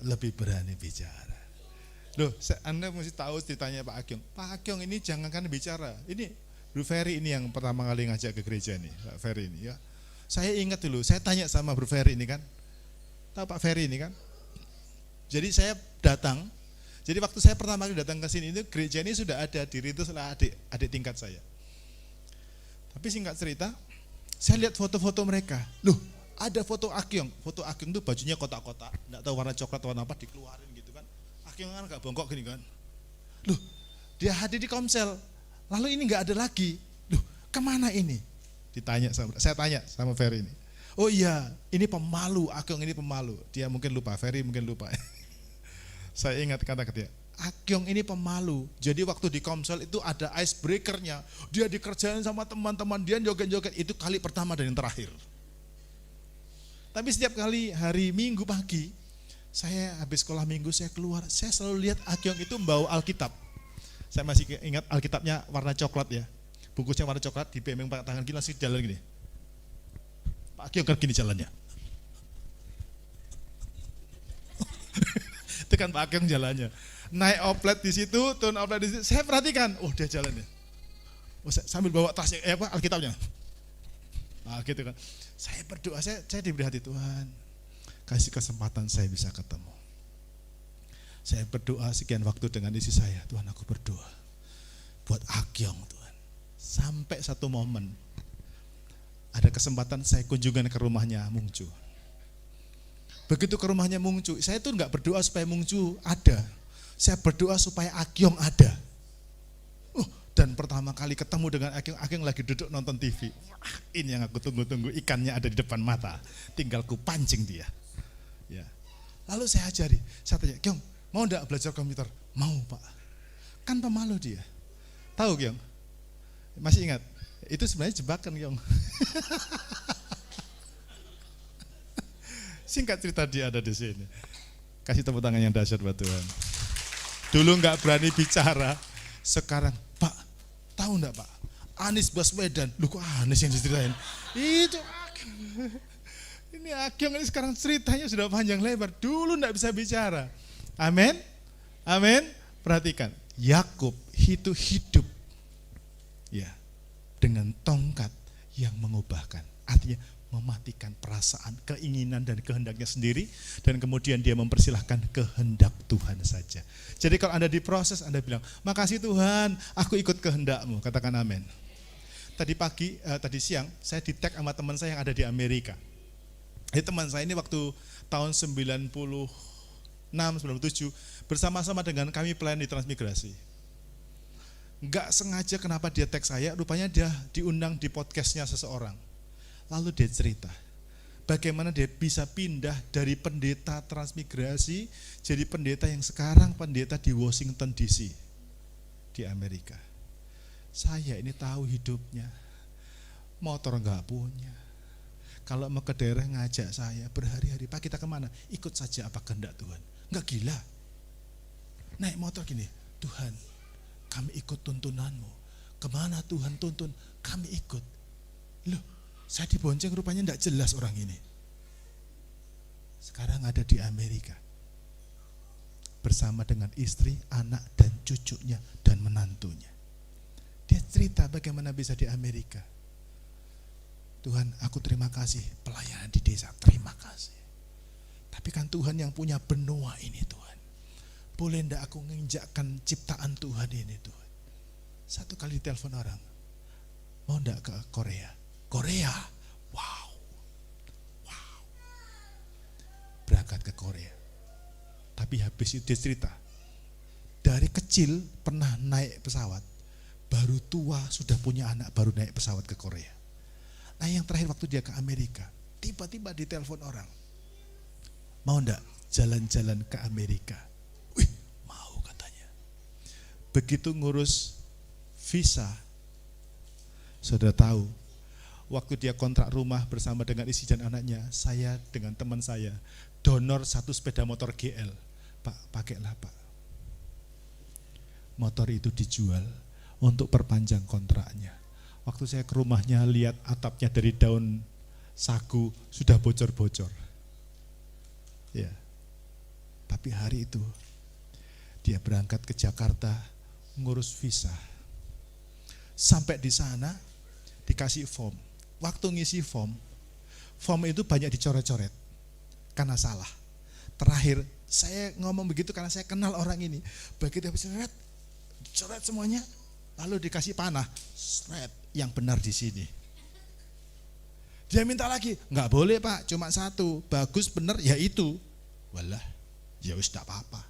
Lebih berani bicara. Loh, Anda mesti tahu ceritanya Pak Agyong. Pak Agyong ini jangankan bicara. Ini Bro Ferry ini yang pertama kali ngajak ke gereja nih, Pak Ferry ini ya. Saya ingat dulu, saya tanya sama Bro Ferry ini kan. Tahu Pak Ferry ini kan? Jadi saya datang. Jadi waktu saya pertama kali datang ke sini itu gereja ini sudah ada, diri itu adalah adik tingkat saya. Tapi singkat cerita, saya lihat foto-foto mereka. Loh, ada foto Agyong. Foto Agyong itu bajunya kotak-kotak, enggak tahu warna coklat warna apa, dikeluarin gitu kan. Agyong kan agak bongkok gini kan. Loh, dia hadir di Komsel. Lalu ini enggak ada lagi. Loh, kemana ini? Saya tanya sama Ferry ini. Oh iya, ini pemalu, Agyong ini pemalu. Dia mungkin lupa, Ferry mungkin lupa. Saya ingat kata-kata dia. Agyong ini pemalu. Jadi waktu di Komsel itu ada icebreaker-nya. Dia dikerjain sama teman-teman, dia joget-joget. Itu kali pertama dan yang terakhir. Tapi setiap kali hari Minggu pagi, saya habis sekolah Minggu saya keluar, saya selalu lihat Agyong itu membawa Alkitab. Saya masih ingat Alkitabnya warna coklat ya. Bungkusnya warna coklat, dipemeng pakai tangan gini, langsung jalan gini. Pak Agyong kan gini jalannya. Itu kan Pak Agyong jalannya. Naik oplet di situ, turun oplet di situ. Saya perhatikan, oh dia jalannya. Oh, sambil bawa tasnya, Alkitabnya. Nah gitu kan. Saya berdoa, saya diberi hati Tuhan. Kasih kesempatan saya bisa ketemu. Saya berdoa sekian waktu dengan istri saya. Tuhan aku berdoa. Buat Agyong Tuhan. Sampai satu momen. Ada kesempatan saya kunjungan ke rumahnya Mungcu. Begitu ke rumahnya Mungcu, saya tuh enggak berdoa supaya Mungcu ada. Saya berdoa supaya Agyong ada. Dan pertama kali ketemu dengan Agyong lagi duduk nonton TV. Ini yang aku tunggu-tunggu, ikannya ada di depan mata. Tinggal ku pancing dia. Ya. Lalu saya ajari, saya tanya, Agyong, mau enggak belajar komputer? Mau Pak. Kan pemalu dia. Tahu Kyong? Masih ingat? Itu sebenarnya jebakan Kyong. Singkat cerita dia ada di sini. Kasih tepuk tangan yang dahsyat buat Tuhan. Dulu nggak berani bicara, sekarang Pak, tahu nggak Pak? Anies Baswedan, lu kok Anies yang diceritain? Itu ini Ageng ini sekarang ceritanya sudah panjang lebar. Dulu nggak bisa bicara. Amin, amin. Perhatikan, Yakub itu hidup, ya, dengan tongkat yang mengubahkan. Artinya mematikan perasaan, keinginan dan kehendaknya sendiri, dan kemudian dia mempersilahkan kehendak Tuhan saja. Jadi kalau Anda diproses, Anda bilang, makasih Tuhan, aku ikut kehendak-Mu. Katakan amin. Tadi siang, saya di-tag sama teman saya yang ada di Amerika. Teman saya ini waktu tahun 96, 97, bersama-sama dengan kami pelayan di Transmigrasi. Enggak sengaja kenapa dia tag saya, rupanya dia diundang di podcastnya seseorang. Lalu dia cerita, bagaimana dia bisa pindah dari pendeta Transmigrasi jadi pendeta yang sekarang pendeta di Washington DC di Amerika. Saya ini tahu hidupnya, motor enggak punya. Kalau mau ke daerah ngajak saya berhari-hari, Pak kita kemana? Ikut saja apa kehendak Tuhan. Enggak gila. Naik motor gini, Tuhan kami ikut tuntunanmu. Kemana Tuhan tuntun, kami ikut. Loh, saya dibonceng rupanya enggak jelas orang ini. Sekarang ada di Amerika. Bersama dengan istri, anak dan cucunya dan menantunya. Dia cerita bagaimana bisa di Amerika. Tuhan, aku terima kasih pelayanan di desa, terima kasih. Tapi kan Tuhan yang punya benua ini Tuhan. Boleh enggak aku menginjakkan ciptaan Tuhan ini Tuhan. Satu kali telepon orang, mau enggak ke Korea? Korea, wow. Berangkat ke Korea. Tapi habis itu dia cerita, dari kecil pernah naik pesawat, baru tua sudah punya anak baru naik pesawat ke Korea. Nah yang terakhir waktu dia ke Amerika, tiba-tiba ditelepon orang, mau enggak jalan-jalan ke Amerika? Wih, mau katanya. Begitu ngurus visa, saudara tahu, waktu dia kontrak rumah bersama dengan istri dan anaknya, saya dengan teman saya donor satu sepeda motor GL. Pak, pakailah Pak. Motor itu dijual untuk perpanjang kontraknya. Waktu saya ke rumahnya lihat atapnya dari daun sagu sudah bocor-bocor. Ya. Tapi hari itu dia berangkat ke Jakarta ngurus visa. Sampai di sana dikasih form. Waktu ngisi form itu banyak dicoret-coret karena salah. Terakhir saya ngomong begitu karena saya kenal orang ini. Begitu habis coret semuanya, lalu dikasih panah, seret, yang benar di sini. Dia minta lagi, nggak boleh Pak, cuma satu, bagus benar ya itu. Walah, ya wis tidak apa-apa.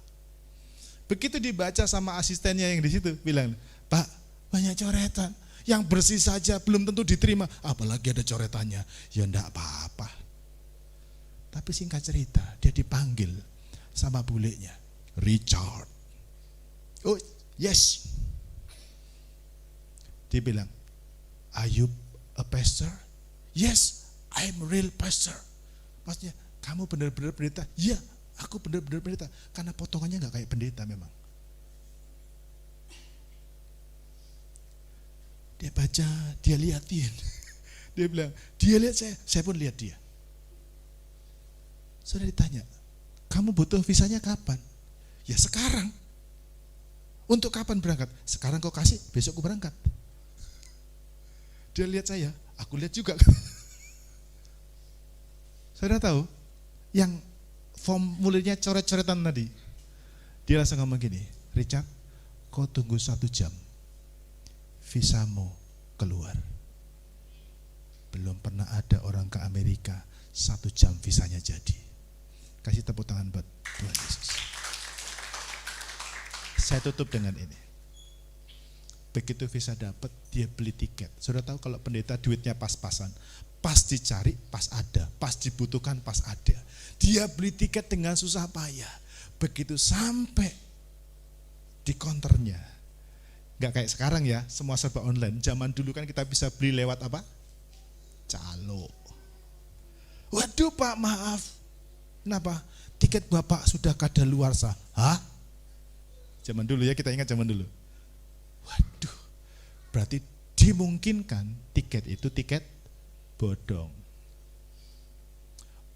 Begitu dibaca sama asistennya yang di situ, bilang, Pak banyak coretan, yang bersih saja belum tentu diterima, apalagi ada coretannya, ya enggak apa-apa. Tapi singkat cerita, dia dipanggil sama bulenya, Richard. Oh yes. Dia bilang, are you a pastor? Yes, I'm real pastor. Maksudnya, kamu benar-benar pendeta? Ya, aku benar-benar pendeta. Karena potongannya gak kayak pendeta memang. Dia baca, dia liatin. Dia bilang, dia lihat saya pun lihat dia. Sudah ditanya, kamu butuh visanya kapan? Ya sekarang. Untuk kapan berangkat? Sekarang kau kasih, besok aku berangkat. Dia lihat saya, aku lihat juga. Saudara tahu, yang formulirnya coret-coretan tadi, dia langsung ngomong gini, Richard, kau tunggu 1 jam, visamu keluar. Belum pernah ada orang ke Amerika 1 jam visanya jadi. Kasih tepuk tangan buat Tuhan Yesus. Saya tutup dengan ini. Begitu visa dapat, dia beli tiket. Saudara tahu kalau pendeta duitnya pas-pasan. Pas dicari, pas ada. Pas dibutuhkan, pas ada. Dia beli tiket dengan susah payah. Begitu sampai di counternya, Nggak kayak sekarang ya, semua serba online. Zaman dulu kan kita bisa beli lewat apa? Calo. Waduh Pak, maaf. Kenapa? Tiket Bapak sudah kadaluarsa. Hah? Zaman dulu ya, kita ingat zaman dulu. Waduh, berarti dimungkinkan tiket itu tiket bodong.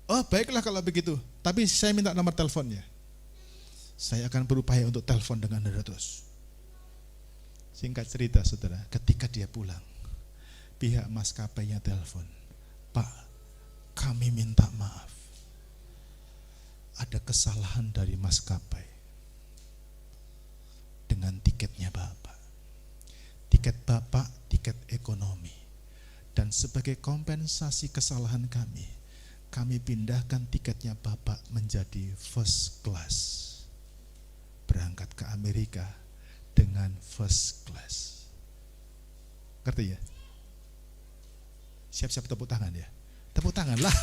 Oh baiklah kalau begitu, tapi saya minta nomor teleponnya. Saya akan berupaya untuk telepon dengan Anda terus. Singkat cerita saudara, ketika dia pulang, pihak maskapainya telepon, Pak, kami minta maaf. Ada kesalahan dari maskapai dengan tiketnya Bapak. Tiket Bapak, tiket ekonomi. Dan sebagai kompensasi kesalahan kami pindahkan tiketnya Bapak menjadi first class. Berangkat ke Amerika dengan first class. Ngerti ya? Siap-siap tepuk tangan ya. Tepuk tangan lah.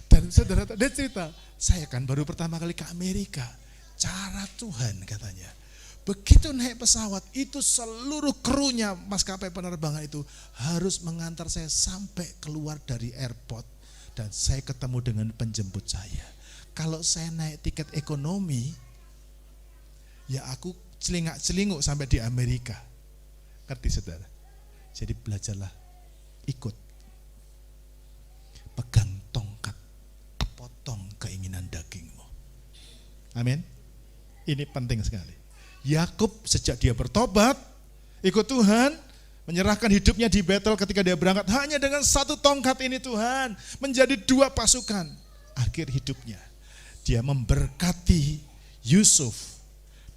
Dan saudara, dia cerita, saya kan baru pertama kali ke Amerika. Cara Tuhan katanya. Begitu naik pesawat, itu seluruh krunya maskapai penerbangan itu harus mengantar saya sampai keluar dari airport. Dan saya ketemu dengan penjemput saya. Kalau saya naik tiket ekonomi, ya aku celingak-celinguk sampai di Amerika. Ngerti saudara? Jadi belajarlah ikut. Pegang tongkat, potong keinginan dagingmu. Amin. Ini penting sekali. Yakub sejak dia bertobat, ikut Tuhan, menyerahkan hidupnya di Betel ketika dia berangkat, hanya dengan satu tongkat ini Tuhan, menjadi dua pasukan. Akhir hidupnya, dia memberkati Yusuf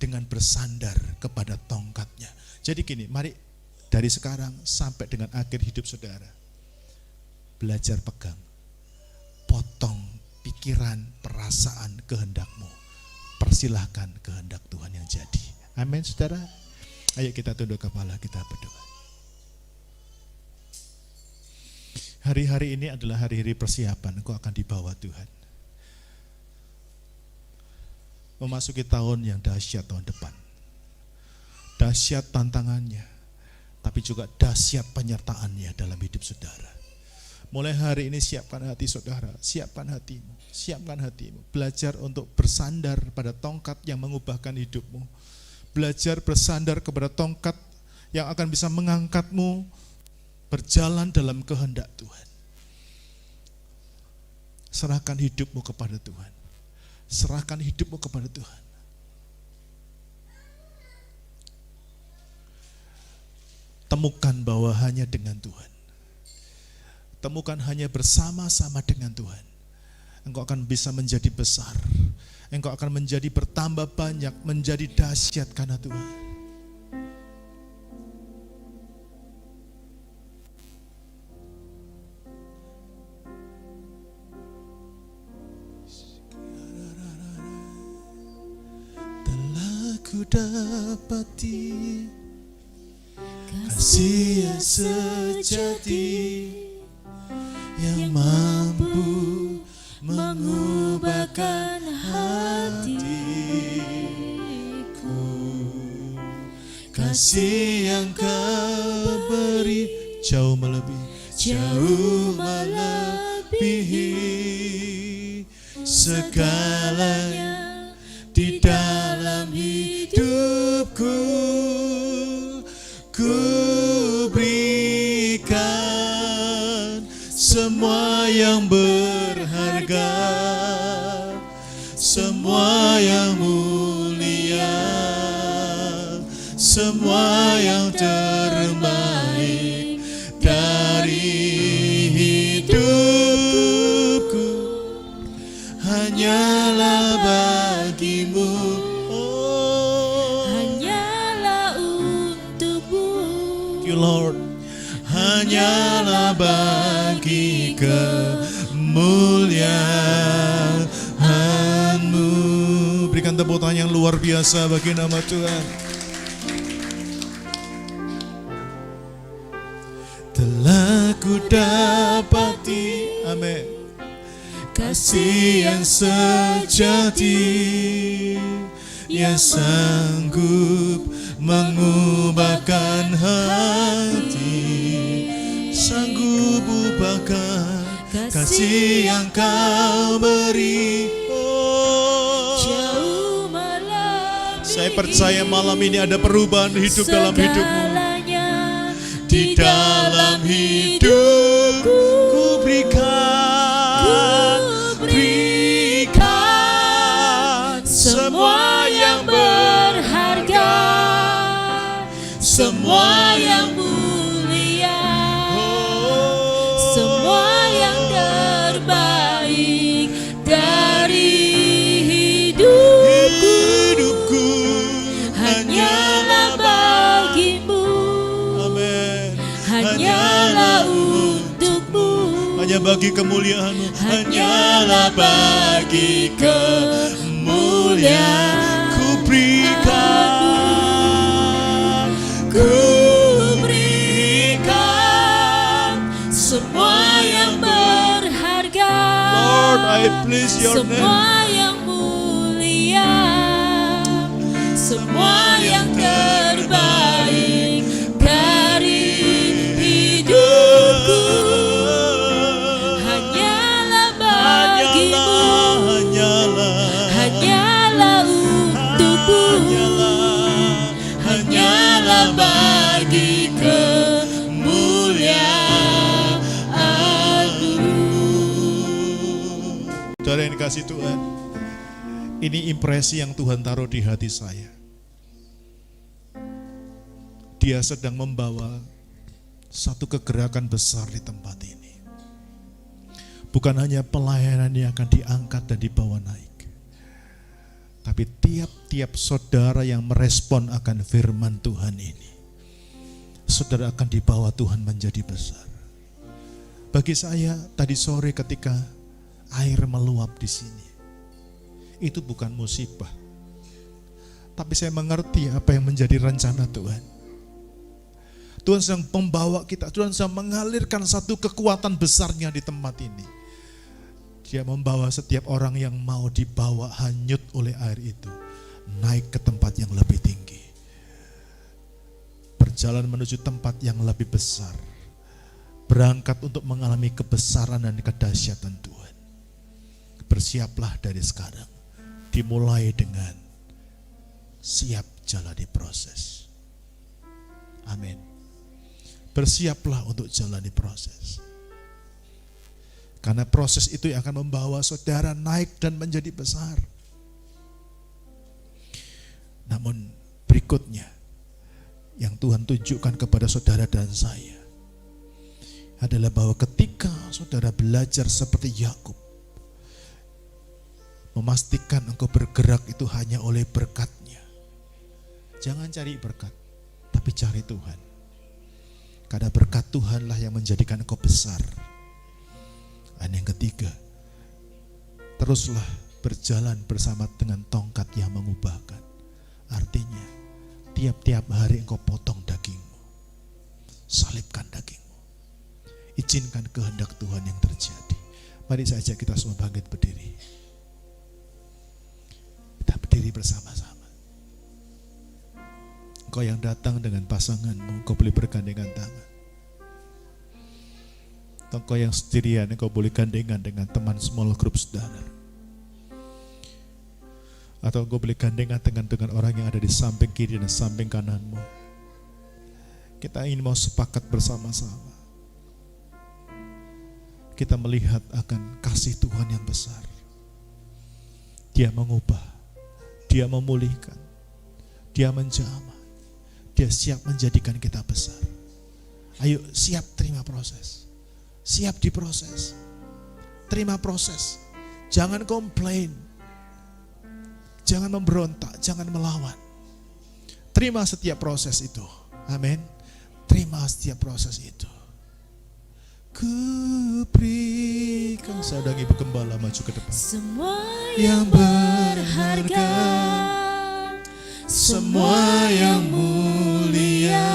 dengan bersandar kepada tongkatnya. Jadi gini, mari dari sekarang sampai dengan akhir hidup saudara, belajar pegang, potong pikiran, perasaan, kehendakmu. Persilahkan kehendak Tuhan yang jadi. Amin saudara. Ayo kita tunduk kepala, kita berdoa. Hari-hari ini adalah hari-hari persiapan, engkau akan dibawa Tuhan memasuki tahun yang dahsyat tahun depan. Dahsyat tantangannya, tapi juga dahsyat penyertaannya dalam hidup saudara. Mulai hari ini siapkan hati saudara, siapkan hatimu. Belajar untuk bersandar pada tongkat yang mengubahkan hidupmu. Belajar bersandar kepada tongkat yang akan bisa mengangkatmu berjalan dalam kehendak Tuhan. Serahkan hidupmu kepada Tuhan. Serahkan hidupmu kepada Tuhan. Temukan bahwa hanya dengan Tuhan. Temukan hanya bersama-sama dengan Tuhan. Engkau akan bisa menjadi besar. Engkau akan menjadi bertambah banyak, menjadi dahsyat karena Tuhan. Ku dapati kasih yang sejati yang mampu mengubahkan hatiku. Kasih yang kau beri jauh melebihi segalanya di dalam hidupku. Ku berikan semua yang berharga, semua yang mulia, semua yang terbaik dari hidupku hanyalah bagimu. Hanyalah untukmu. Thank you Lord. Hanyalah bagi kemuliaan-Mu. Berikan tepuk tangan yang luar biasa bagi nama Tuhan. Telah ku dapati, amin, kasih yang sejati yang sanggup mengubahkan hati, sanggup ubahkan kasih yang kau beri. Jauh melebihi Saya percaya malam ini ada perubahan hidup dalam hidupmu. segalanya Di dalam hidupku ku berikan semua yang berharga, semua yang mulia, semua yang terbaik dari hidupku hanyalah bagimu, Amin. hanyalah untukmu, Hanya bagi kemuliaan-Mu, hanyalah bagi kemuliaan. ku berikan Semua yang berharga, Lord, I please your name. semua yang mulia, semua yang terbaik dari hidupku hanyalah bagimu, hanyalah untukmu, hanyalah bagi kemuliaan-Mu. Saudara yang dikasih Tuhan, ini impresi yang Tuhan taruh di hati saya. Dia sedang membawa satu kegerakan besar di tempat ini. Bukan hanya pelayanan yang akan diangkat dan dibawa naik, tapi tiap-tiap saudara yang merespon akan firman Tuhan ini, saudara akan dibawa Tuhan menjadi besar. Bagi saya tadi sore ketika air meluap di sini, itu bukan musibah, tapi saya mengerti apa yang menjadi rencana Tuhan. Tuhan sedang membawa kita, Tuhan sedang mengalirkan satu kekuatan besarnya di tempat ini. Dia membawa setiap orang yang mau dibawa hanyut oleh air itu naik ke tempat yang lebih tinggi, berjalan menuju tempat yang lebih besar, berangkat untuk mengalami kebesaran dan kedahsyatan Tuhan. Bersiaplah dari sekarang, dimulai dengan siap jalani proses. Amin. Bersiaplah untuk jalani proses. Karena proses itu yang akan membawa saudara naik dan menjadi besar. Namun berikutnya yang Tuhan tunjukkan kepada saudara dan saya adalah bahwa ketika saudara belajar seperti Yakub, memastikan engkau bergerak itu hanya oleh berkat-Nya. Jangan cari berkat, tapi cari Tuhan. Karena berkat Tuhanlah yang menjadikan engkau besar. Dan yang ketiga, teruslah berjalan bersama dengan tongkat yang mengubahkan. Artinya, tiap-tiap hari engkau potong dagingmu, salibkan dagingmu, izinkan kehendak Tuhan yang terjadi. Mari saja kita semua bangkit berdiri. Kita berdiri bersama-sama. Engkau yang datang dengan pasanganmu, engkau boleh bergandengan tangan. Engkau yang sendirian, engkau boleh gandengan dengan teman small group saudara. Atau engkau boleh gandengan dengan orang yang ada di samping kiri dan samping kananmu. Kita ingin mau sepakat bersama-sama. Kita melihat akan kasih Tuhan yang besar. Dia mengubah, Dia memulihkan, Dia menjamah, Dia siap menjadikan kita besar. Ayo siap terima proses. Siap diproses. Terima proses. Jangan komplain. Jangan memberontak, jangan melawan. Terima setiap proses itu. Amin. Terima setiap proses itu. Kuberikan. Saudara Ibu Gembala maju ke depan. Semua yang berharga, semua yang mulia,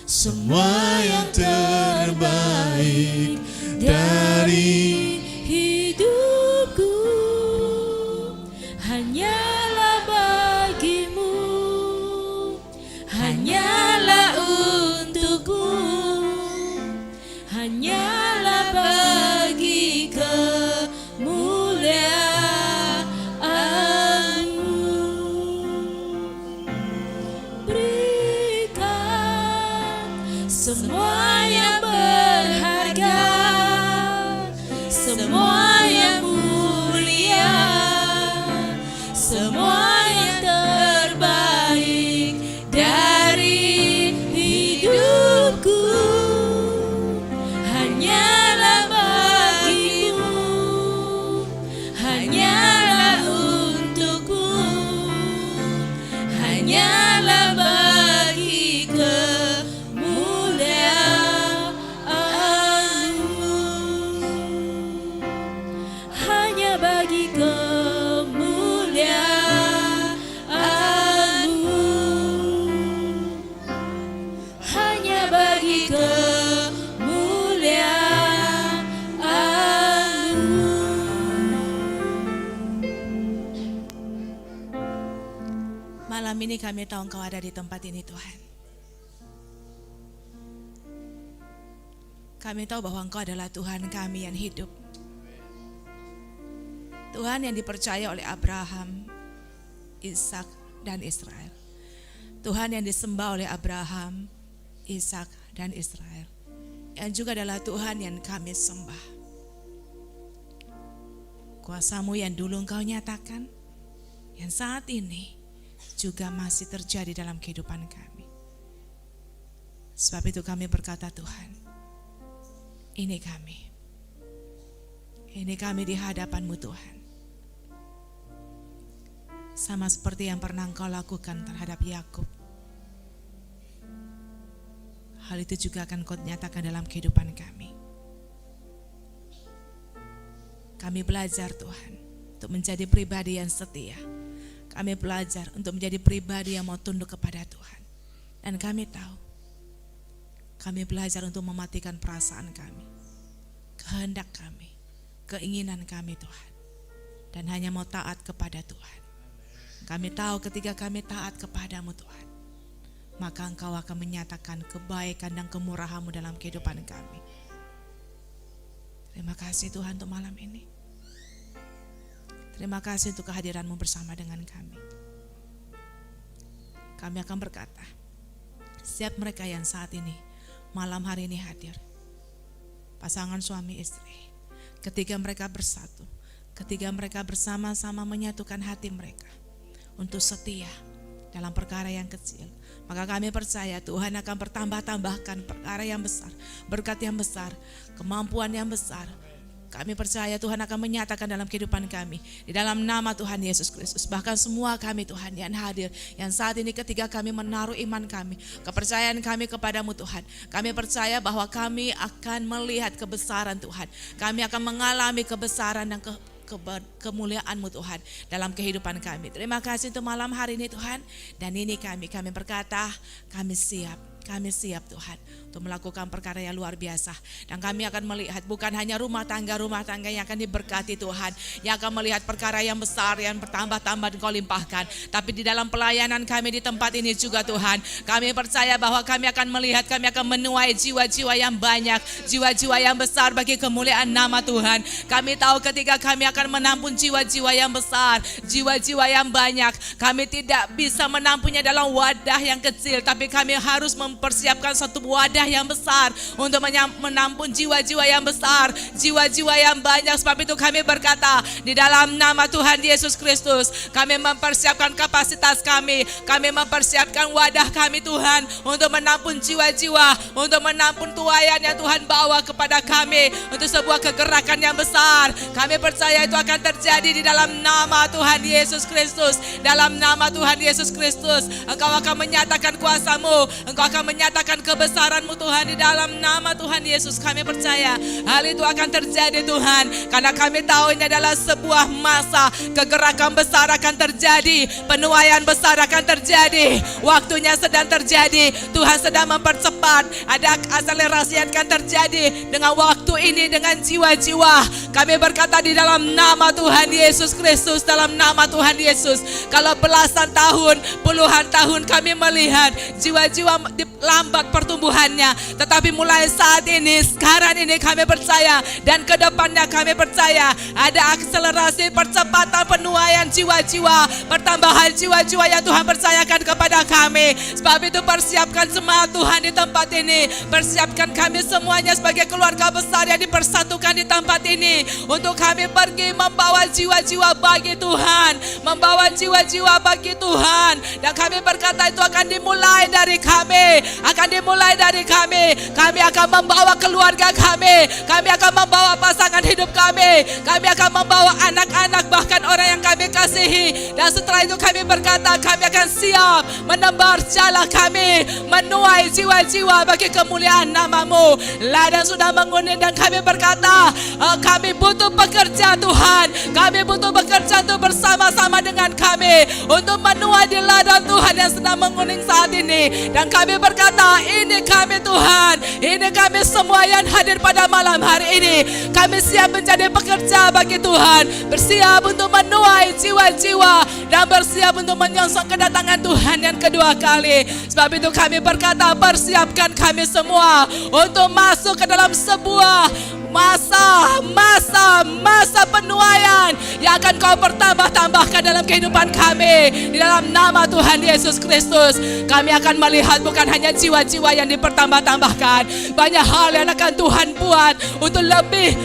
semua yang terbaik dari hidupku hanyalah hanyalah bagi kemuliaan-Mu. Berikan semua yang berharga, semua yang mulia, semua yang terbaik dari hidupku, hanyalah bagi-Mu, hanyalah untukku, hanyalah bagi kemuliaan-Mu, hanya bagi kemuliaan-Mu, hanya bagi kemuliaan-Mu. Malam ini kami tahu Engkau ada di tempat ini, Tuhan. Kami tahu bahwa Engkau adalah Tuhan kami yang hidup. Tuhan yang dipercaya oleh Abraham, Ishak, dan Israel. Tuhan yang disembah oleh Abraham, Ishak, dan Israel. Yang juga adalah Tuhan yang kami sembah. Kuasa-Mu yang dulu Engkau nyatakan, yang saat ini juga masih terjadi dalam kehidupan kami. Sebab itu kami berkata, Tuhan, ini kami di hadapan-Mu, Tuhan. Sama seperti yang pernah Engkau lakukan terhadap Yakub. Hal itu juga akan Kau nyatakan dalam kehidupan kami. Kami belajar, Tuhan, untuk menjadi pribadi yang setia. Kami belajar untuk menjadi pribadi yang mau tunduk kepada Tuhan. Dan kami tahu, kami belajar untuk mematikan perasaan kami, kehendak kami, keinginan kami, Tuhan. Dan hanya mau taat kepada Tuhan. Kami tahu ketika kami taat kepada-Mu, Tuhan, maka Engkau akan menyatakan kebaikan dan kemurahan-Mu dalam kehidupan kami. Terima kasih Tuhan untuk malam ini. Terima kasih untuk kehadiran-Mu bersama dengan kami. Kami akan berkata, setiap mereka yang saat ini, malam hari ini hadir, pasangan suami istri, ketika mereka bersatu, ketika mereka bersama-sama menyatukan hati mereka untuk setia dalam perkara yang kecil, maka kami percaya Tuhan akan bertambah-tambahkan perkara yang besar, berkat yang besar, kemampuan yang besar. Kami percaya Tuhan akan menyatakan dalam kehidupan kami, di dalam nama Tuhan Yesus Kristus. Bahkan semua kami Tuhan yang hadir, yang saat ini ketika kami menaruh iman kami, kepercayaan kami kepada-Mu Tuhan, kami percaya bahwa kami akan melihat kebesaran Tuhan. Kami akan mengalami kebesaran dan kemuliaan-Mu Tuhan dalam kehidupan kami. Terima kasih untuk malam hari ini Tuhan. Dan ini kami berkata, kami siap Tuhan untuk melakukan perkara yang luar biasa. Dan kami akan melihat bukan hanya rumah tangga yang akan diberkati Tuhan, yang akan melihat perkara yang besar yang bertambah-tambah Engkau limpahkan. Tapi di dalam pelayanan kami di tempat ini juga Tuhan, kami percaya bahwa kami akan melihat, kami akan menuai jiwa-jiwa yang banyak, jiwa-jiwa yang besar bagi kemuliaan nama Tuhan. Kami tahu ketika kami akan menampung jiwa-jiwa yang besar, jiwa-jiwa yang banyak, kami tidak bisa menampunya dalam wadah yang kecil, tapi kami harus mempersiapkan satu wadah yang besar untuk menampung jiwa-jiwa yang besar, jiwa-jiwa yang banyak. Sebab itu kami berkata, di dalam nama Tuhan Yesus Kristus, kami mempersiapkan kapasitas kami mempersiapkan wadah kami Tuhan, untuk menampung jiwa-jiwa, untuk menampung tuaian yang Tuhan bawa kepada kami, untuk sebuah kegerakan yang besar. Kami percaya itu akan terjadi di dalam nama Tuhan Yesus Kristus. Dalam nama Tuhan Yesus Kristus, Engkau akan menyatakan kuasa-Mu, Engkau akan menyatakan kebesaran-Mu Tuhan. Di dalam nama Tuhan Yesus kami percaya hal itu akan terjadi Tuhan, karena kami tahu ini adalah sebuah masa kegerakan besar akan terjadi, penuaian besar akan terjadi, waktunya sedang terjadi. Tuhan sedang mempercepat, ada akselerasi yang akan terjadi dengan waktu ini, dengan jiwa-jiwa. Kami berkata di dalam nama Tuhan Yesus Kristus, dalam nama Tuhan Yesus, kalau belasan tahun, puluhan tahun kami melihat jiwa-jiwa lambat pertumbuhannya. Tetapi mulai saat ini, sekarang ini kami percaya, dan ke depannya kami percaya ada akselerasi percepatan penuaian jiwa-jiwa, pertambahan jiwa-jiwa yang Tuhan percayakan kepada kami. Sebab itu persiapkan semangat Tuhan di tempat ini. Persiapkan kami semuanya sebagai keluarga besar yang dipersatukan di tempat ini, untuk kami pergi membawa jiwa-jiwa bagi Tuhan, membawa jiwa-jiwa bagi Tuhan. Dan kami berkata itu akan dimulai dari kami, akan dimulai dari kami. Kami akan membawa keluarga kami akan membawa pasangan hidup kami akan membawa anak-anak, bahkan orang yang kami kasihi. Dan setelah itu kami berkata, kami akan siap menebar jala kami, menuai jiwa-jiwa bagi kemuliaan nama-Mu. Ladang sudah menguning dan kami berkata, kami butuh pekerja Tuhan, kami butuh bekerja untuk bersama-sama dengan kami untuk menuai di ladang Tuhan yang sedang menguning saat ini. Dan kami berkata, ini kami Tuhan, ini kami semua yang hadir pada malam hari ini. Kami siap menjadi pekerja bagi Tuhan, bersiap untuk menuai jiwa-jiwa dan bersiap untuk menyongsong kedatangan Tuhan yang kedua kali. Sebab itu kami berkata, persiapkan kami semua untuk masuk ke dalam sebuah masa penuaian yang akan Kau pertambah-tambahkan dalam kehidupan kami. Di dalam nama Tuhan Yesus Kristus, kami akan melihat bukan hanya jiwa-jiwa yang dipertambah-tambahkan, banyak hal yang akan Tuhan buat untuk lebih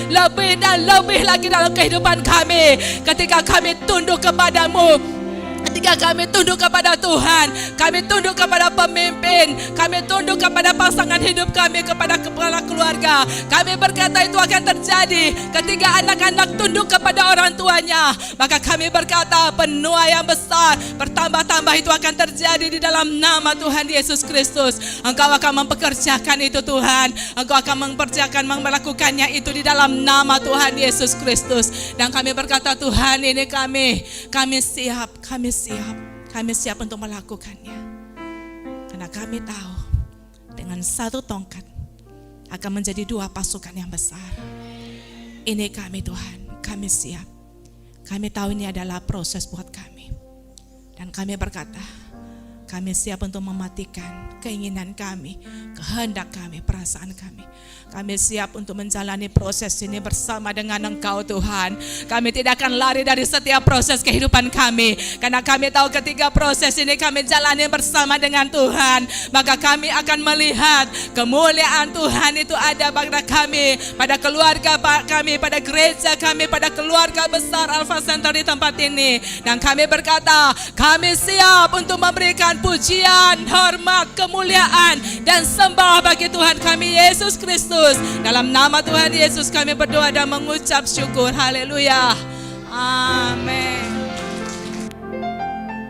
dan lebih lagi dalam kehidupan kami. Ketika kami tunduk kepadamu, ketika kami tunduk kepada Tuhan, kami tunduk kepada pemimpin, kami tunduk kepada pasangan hidup kami, kepada kepala keluarga, kami berkata itu akan terjadi. Ketika anak-anak tunduk kepada orang tuanya, maka kami berkata penuaian besar, bertambah-tambah itu akan terjadi di dalam nama Tuhan Yesus Kristus. Engkau akan mempekerjakan itu Tuhan, Engkau akan melakukannya itu di dalam nama Tuhan Yesus Kristus. Dan kami berkata, Tuhan, ini kami siap untuk melakukannya. Karena kami tahu dengan satu tongkat akan menjadi dua pasukan yang besar. Ini kami Tuhan, kami siap. Kami tahu ini adalah proses buat kami. Dan kami berkata, kami siap untuk mematikan keinginan kami, kehendak kami, perasaan kami. Kami siap untuk menjalani proses ini bersama dengan Engkau Tuhan. Kami tidak akan lari dari setiap proses kehidupan kami, karena kami tahu ketika proses ini kami jalani bersama dengan Tuhan, maka kami akan melihat kemuliaan Tuhan itu ada pada kami, pada keluarga kami, pada gereja kami, pada keluarga besar Alpha Center di tempat ini. Dan kami berkata, kami siap untuk memberikan pujian, hormat, kemuliaan, dan sembah bagi Tuhan kami Yesus Kristus. Dalam nama Tuhan Yesus kami berdoa dan mengucap syukur. Haleluya. Amin.